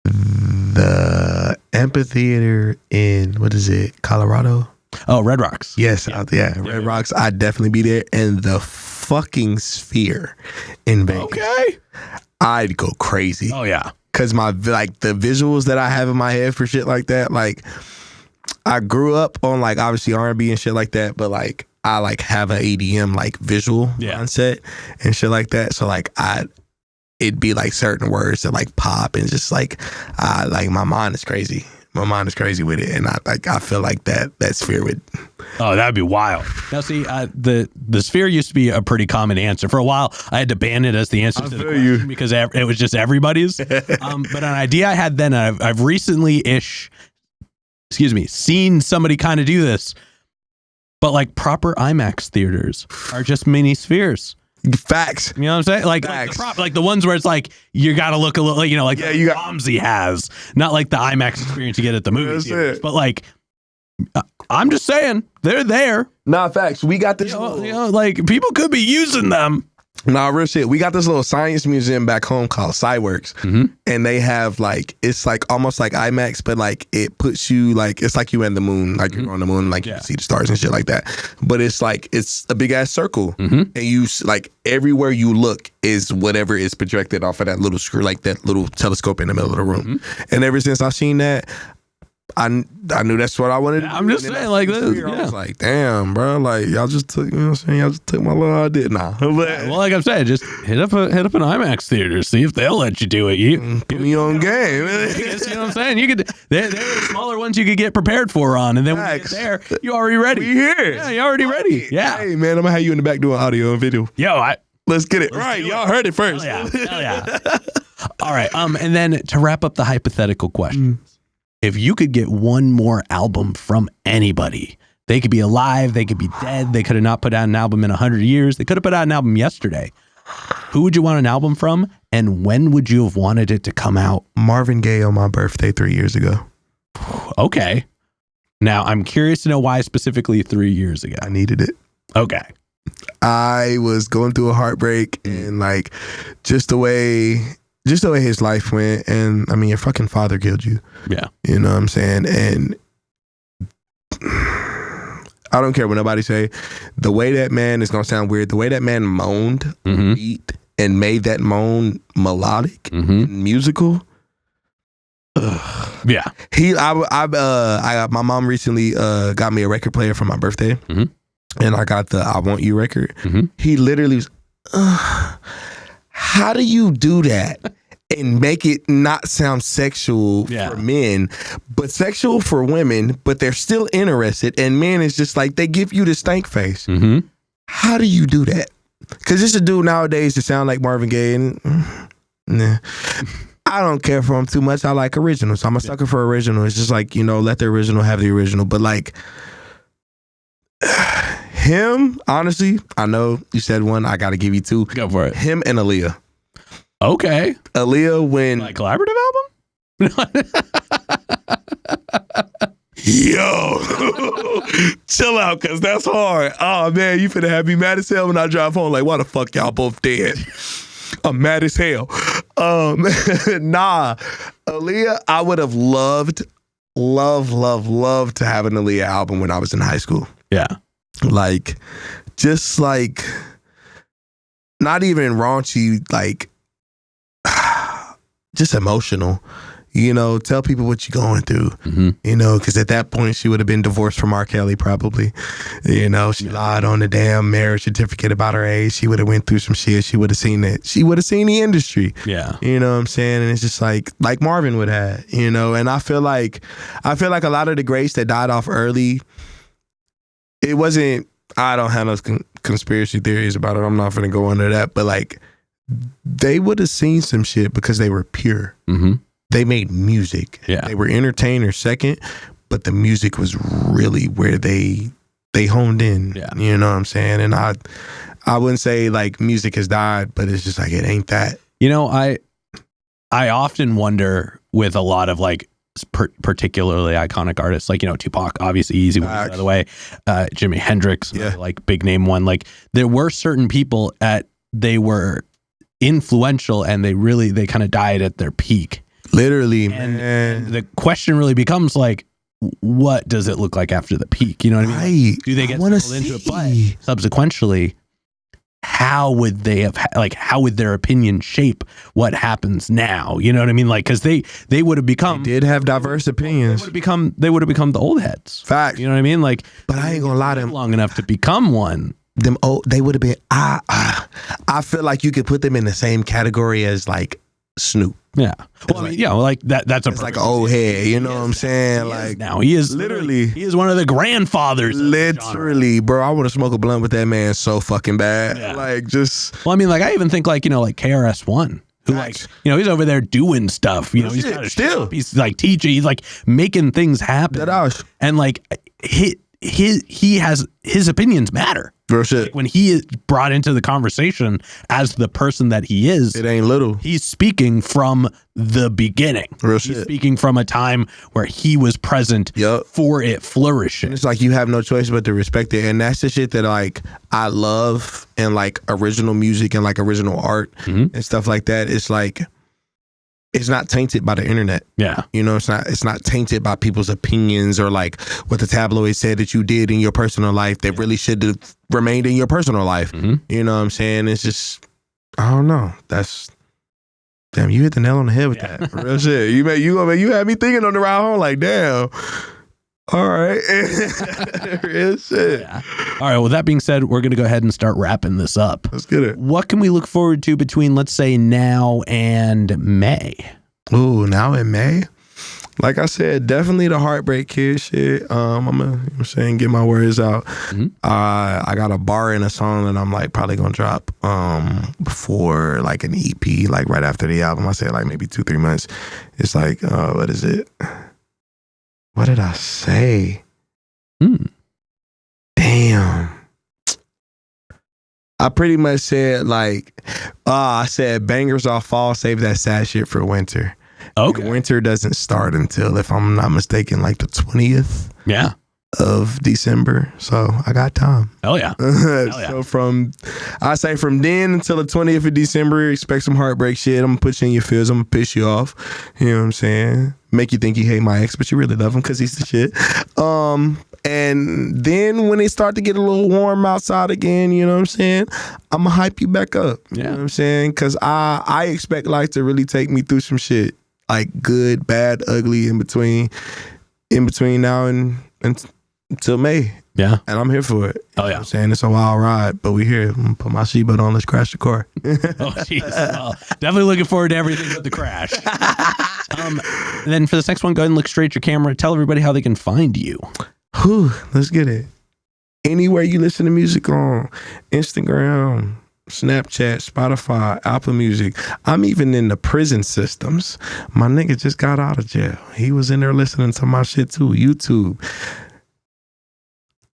The amphitheater in, what is it, Colorado? Oh, Red Rocks. Yes, Red Rocks. I'd definitely be there. And the fucking Sphere in Vegas. Okay. I'd go crazy. Oh yeah. Cause my like the visuals that I have in my head for shit like that, like I grew up on like obviously R&B and shit like that, but like I like have an EDM like visual mindset and shit like that. So like it'd be like certain words that like pop and just like my mind is crazy. My mind is crazy with it, and I feel like that Sphere would. Oh, that'd be wild. Now, see, the Sphere used to be a pretty common answer for a while. I had to ban it as the answer to the question because it was just everybody's. But an idea I had then, I've recently seen somebody kind of do this. But like proper IMAX theaters are just mini Spheres. Facts. You know what I'm saying? Like the ones where it's like you got to look a little, like the Bombsy has, not like the IMAX experience you get at the movie theaters. But like, I'm just saying they're there. Nah, facts. We got this. Like people could be using them. Nah, real shit. We got this little science museum back home called SciWorks, and they have like it's like almost like IMAX, but like it puts you like it's like you in the moon, like you're on the moon, like you see the stars and shit like that. But it's like it's a big ass circle, and you like everywhere you look is whatever is projected off of that little screw, like that little telescope in the middle of the room. And ever since I've seen that, I knew that's what I wanted to do. I'm just saying, like this. I was like, damn, bro, like y'all just took, you know what I'm saying? Y'all just took my little idea. Nah. Well, like I'm saying, just hit up an IMAX theater, see if they'll let you do it. Put me on game. You know what I'm saying? You could. They're the smaller ones you could get prepared for on, and then when you get there, you already ready. We here. Yeah, you already ready. Yeah. Hey man, I'm gonna have you in the back doing audio and video. Let's get it. Right, y'all heard it first. Hell yeah. All right. And then to wrap up the hypothetical question. If you could get one more album from anybody, they could be alive, they could be dead, they could have not put out an album in 100 years, they could have put out an album yesterday. Who would you want an album from, and when would you have wanted it to come out? Marvin Gaye on my birthday 3 years ago. Okay. Now, I'm curious to know why specifically 3 years ago. I needed it. Okay. I was going through a heartbreak, and like just the way his life went, and I mean, your fucking father killed you. Yeah. You know what I'm saying? And I don't care what nobody say. The way that man is going to sound weird, the way that man moaned beat and made that moan melodic and musical. Yeah. My mom recently got me a record player for my birthday, and I got the I Want You record. He literally was, how do you do that and make it not sound sexual for men, but sexual for women, but they're still interested, and men is just like, they give you the stank face. How do you do that? Because there's a dude nowadays that sound like Marvin Gaye, and nah. I don't care for him too much. I like originals. I'm a sucker for original. It's just like, you know, let the original have the original. But like him, honestly, I know you said one. I got to give you two. Go for it. Him and Aaliyah. Okay. Aaliyah when... Like collaborative album? Yo, chill out, cause that's hard. Oh man, you finna have me mad as hell when I drive home. Like, why the fuck y'all both dead? I'm mad as hell. Nah, Aaliyah, I would have loved to have an Aaliyah album when I was in high school. Yeah, like, just like, not even raunchy, like, just emotional. You know, tell people what you're going through, you know, because at that point she would have been divorced from R. Kelly probably. You know, she lied on the damn marriage certificate about her age. She would have went through some shit. She would have seen it. She would have seen the industry. Yeah. You know what I'm saying? And it's just like Marvin would have, you know, and I feel like a lot of the greats that died off early, it wasn't, I don't have no conspiracy theories about it. I'm not going to go into that, but like they would have seen some shit because they were pure. They made music. Yeah. They were entertainers second, but the music was really where they honed in. Yeah. You know what I'm saying? And I wouldn't say like music has died, but it's just like it ain't that. You know, I often wonder with a lot of like particularly iconic artists, like, you know, Tupac, obviously easy one out of the way. Jimi Hendrix, like big name one. Like there were certain people they were influential and they kind of died at their peak. Literally, and the question really becomes like, what does it look like after the peak? You know what I mean? Right. Do they get pulled into it? But subsequently, how would they have, like, how would their opinion shape what happens now? You know what I mean? Like, because they would have become, they did have diverse opinions. They would have become the old heads. Fact. You know what I mean? Like, but I ain't gonna lie to them long enough to become one. They would have been. I feel like you could put them in the same category as like Snoop. Yeah. Well, I mean, yeah, like that's like an old head, you know what I'm saying? Like now he is literally he is one of the grandfathers. Literally, bro, I want to smoke a blunt with that man so fucking bad. Yeah. Like just well, I mean, like I even think like, you know, like KRS-One, who like, you know, he's over there doing stuff. You know, he's got still he's like teaching, he's like making things happen. And like he has his opinions matter. Real shit. When he is brought into the conversation as the person that he is, It ain't little. he's speaking from the beginning. Real He's shit. speaking from a time where he was present Yup. for it flourishing. And it's like you have no choice but to respect it. And that's the shit that like I love in like original music and like original art and stuff like that. It's like it's not tainted by the internet. Yeah. You know, it's not tainted by people's opinions or like what the tabloid said that you did in your personal life that really should have remained in your personal life. You know what I'm saying? It's just, I don't know. Damn, you hit the nail on the head with that. Real shit. You had me thinking on the ride home like, damn. All right. Real shit. Yeah. All right. Well, that being said, we're going to go ahead and start wrapping this up. Let's get it. What can we look forward to between, let's say, now and May? Ooh, now in May? Like I said, definitely the Heartbreak Kid shit. I'm gonna get my words out. I got a bar in a song that I'm like probably gonna drop before like an EP, like right after the album. I say like maybe 2-3 months. It's like what is it? What did I say? Damn. I pretty much said like I said bangers off fall, save that sad shit for winter. Okay. Winter doesn't start until, if I'm not mistaken, like the 20th of December. So I got time. Hell yeah. So from then until the 20th of December, expect some heartbreak shit. I'm gonna put you in your feels. I'm gonna piss you off. You know what I'm saying? Make you think you hate my ex, but you really love him because he's the shit. And then when it start to get a little warm outside again, you know what I'm saying? I'm gonna hype you back up. You know what I'm saying? Because I expect life to really take me through some shit. Like good, bad, ugly, in between now and until May. Yeah. And I'm here for it. Oh, yeah. You know what I'm saying? It's a wild ride, but we here. I'm gonna put my seatbelt on. Let's crash the car. Oh, jeez. Well, definitely looking forward to everything but the crash. Then for this next one, go ahead and look straight at your camera. Tell everybody how they can find you. Whew, let's get it. Anywhere you listen to music on, Instagram, Snapchat, Spotify, Apple Music. I'm even in the prison systems. My nigga just got out of jail. He was in there listening to my shit too. YouTube.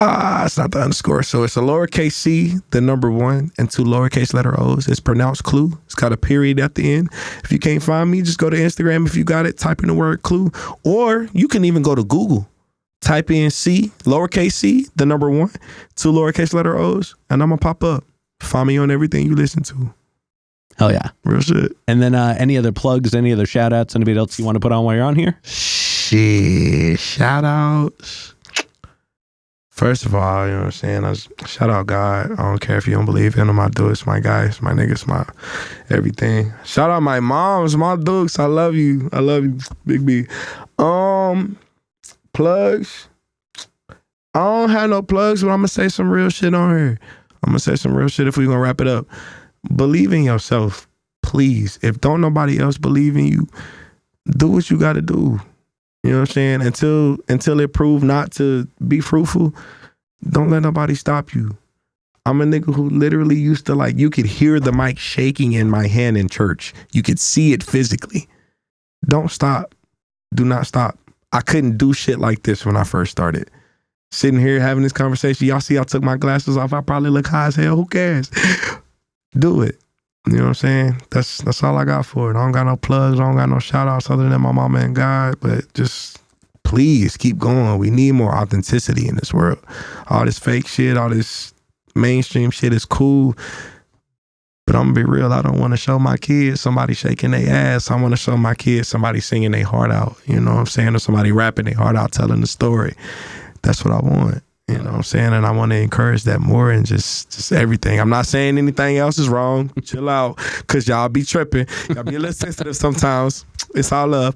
It's not the underscore. So it's a lowercase c, the number 1, and 2 lowercase letter O's. It's pronounced Clue. It's got a period at the end. If you can't find me, just go to Instagram. If you got it, type in the word Clue. Or you can even go to Google. Type in C, lowercase c, the number 1, 2 lowercase letter O's, and I'm going to pop up. Find me on everything you listen to. Hell yeah. Real shit. And then any other plugs, any other shout outs, anybody else you want to put on while you're on here? Shit. Shout outs. First of all, you know what I'm saying? I shout out God. I don't care if you don't believe in him. I do. It's my guy. It's my nigga. It's my everything. Shout out my moms, my dukes. I love you. I love you, Big B. Plugs. I don't have no plugs, but I'm going to say some real shit on here. I'm going to say some real shit if we're going to wrap it up. Believe in yourself, please. If don't nobody else believe in you, do what you got to do. You know what I'm saying? Until it prove not to be fruitful, don't let nobody stop you. I'm a nigga who literally used to you could hear the mic shaking in my hand in church. You could see it physically. Don't stop. Do not stop. I couldn't do shit like this when I first started. Sitting here having this conversation. Y'all see I took my glasses off. I probably look high as hell. Who cares? Do it. You know what I'm saying? That's all I got for it. I don't got no plugs. I don't got no shout outs other than my mama and God. But just please keep going. We need more authenticity in this world. All this fake shit, all this mainstream shit is cool. But I'm gonna be real. I don't want to show my kids somebody shaking their ass. I want to show my kids somebody singing their heart out. You know what I'm saying? Or somebody rapping their heart out, telling the story. That's what I want. You know what I'm saying? And I want to encourage that more and just everything. I'm not saying anything else is wrong. Chill out. Cause y'all be tripping. Y'all be a little sensitive sometimes. It's all love.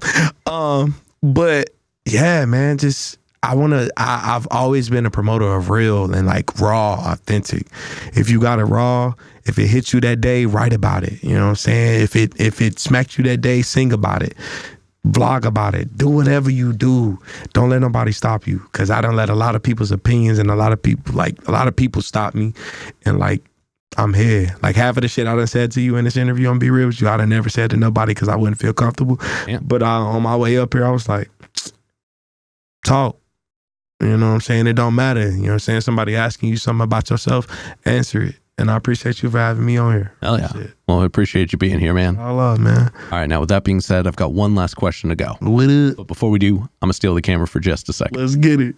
But yeah, man, I've always been a promoter of real and raw, authentic. If you got it raw, if it hit you that day, write about it. You know what I'm saying? If it smacked you that day, sing about it. Vlog about it. Do whatever you do. Don't let nobody stop you. Cause I don't let a lot of people's opinions and a lot of people stop me. And I'm here. Half of the shit I done said to you in this interview, I'm gonna be real with you, I done never said to nobody cause I wouldn't feel comfortable. Yeah. But on my way up here, I was like, talk. You know what I'm saying? It don't matter. You know what I'm saying? Somebody asking you something about yourself, answer it. And I appreciate you for having me on here. Hell yeah. Well, I appreciate you being here, man. All love, man. All right, now with that being said, I've got one last question to go. What up? But before we do, I'm going to steal the camera for just a second. Let's get it.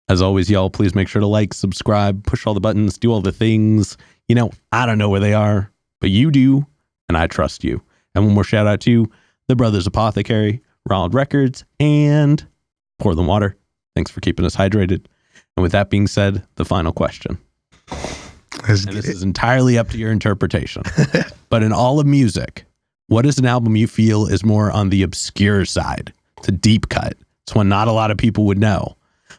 As always, y'all, please make sure to like, subscribe, push all the buttons, do all the things. You know, I don't know where they are, but you do, and I trust you. And one more shout out to the Brothers Apothecary, Ronald Records, and Portland Water. Thanks for keeping us hydrated. And with that being said, the final question. This is entirely up to your interpretation. But in all of music, what is an album you feel is more on the obscure side? It's a deep cut. It's one not a lot of people would know,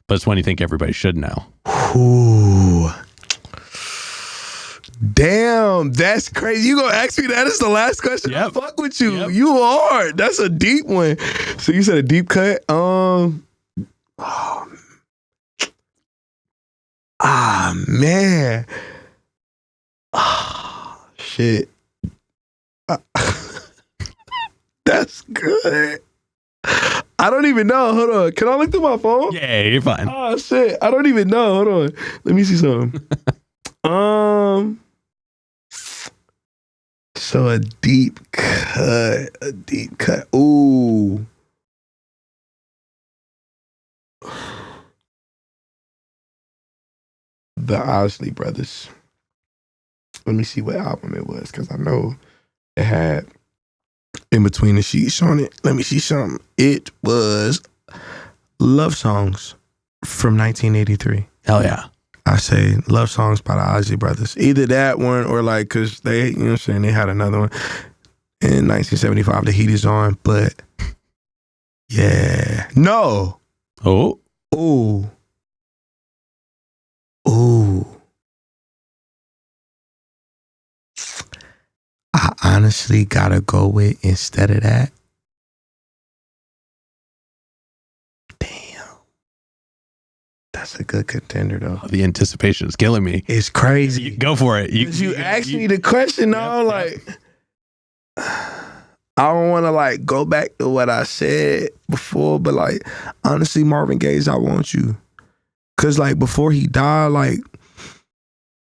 but it's one you think everybody should know. Ooh. Damn, that's crazy. You gonna ask me that as the last question? Yep. I fuck with you. Yep. You are. That's a deep one. So you said a deep cut? Man. Shit. That's good. I don't even know. Hold on. Can I look through my phone? Yeah, you're fine. Oh shit. I don't even know. Hold on. Let me see something. So a deep cut. Ooh. The Osley Brothers. Let me see what album it was, because I know it had In Between the Sheets on it. Let me see something. It was Love Songs from 1983. Hell yeah. I say Love Songs by the Osley Brothers. Either that one or like, because they, you know what I'm saying, they had another one in 1975, The Heat Is On, but yeah. No. Oh. Ooh. I honestly gotta go with instead of that. Damn. That's a good contender though. The anticipation is killing me. It's crazy. Go for it. You asked me the question though, like I don't want to like go back to what I said before, but like honestly, Marvin Gaye's "I Want You," cause like before he died, like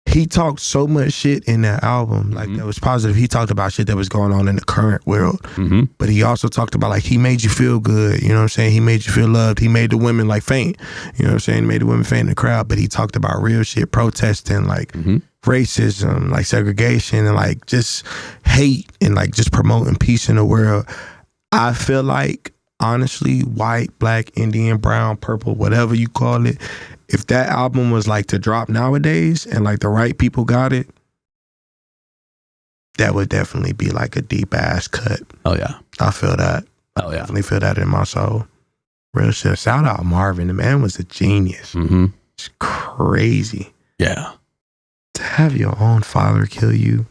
he talked so much shit in that album, like that was positive. He talked about shit that was going on in the current world, but he also talked about like he made you feel good. You know what I'm saying? He made you feel loved. He made the women like faint. You know what I'm saying? He made the women faint in the crowd, but he talked about real shit, protesting, like racism, like segregation, and like just hate, and like just promoting peace in the world. I feel like honestly, white, black, Indian, brown, purple, whatever you call it, if that album was like to drop nowadays and like the right people got it, that would definitely be like a deep ass cut. Oh yeah. I feel that. Oh yeah. Definitely feel that in my soul. Real shit. Shout out Marvin. The man was a genius. It's crazy. Yeah. To have your own father kill you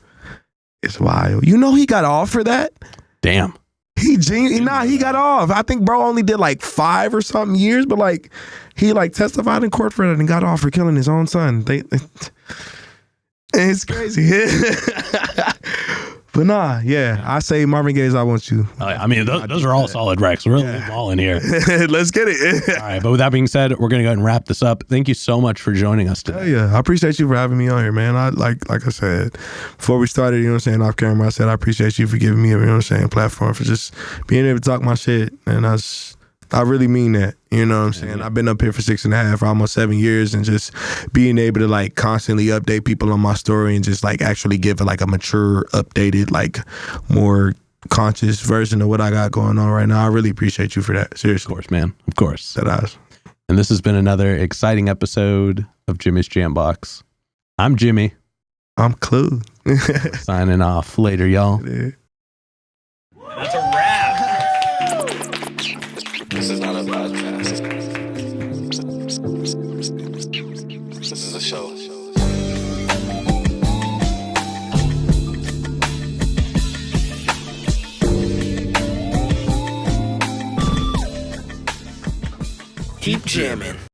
is wild. You know he got off for that? Damn. He got off. I think bro only did like 5 or something years, but like he like testified in court for that and got off for killing his own son. It's crazy. But nah, yeah, I say Marvin Gaye's "I Want You." I mean, those are all solid recs. We're really balling here. Let's get it. All right, but with that being said, we're going to go ahead and wrap this up. Thank you so much for joining us today. Yeah, I appreciate you for having me on here, man. I like I said, before we started, you know what I'm saying, off camera, I said I appreciate you for giving me a, you know what I'm saying, platform for just being able to talk my shit. And I really mean that. You know what I'm saying? I've been up here for 6.5, almost 7 years, and just being able to like constantly update people on my story and just like actually give it like a mature, updated, like more conscious version of what I got going on right now. I really appreciate you for that. Seriously. Of course, man. Of course. That eyes. And this has been another exciting episode of Jimmy's Jambox. I'm Jimmy. I'm Clue. Signing off. Later, y'all. That's a wrap. This is not a podcast. This is a show. Keep jamming.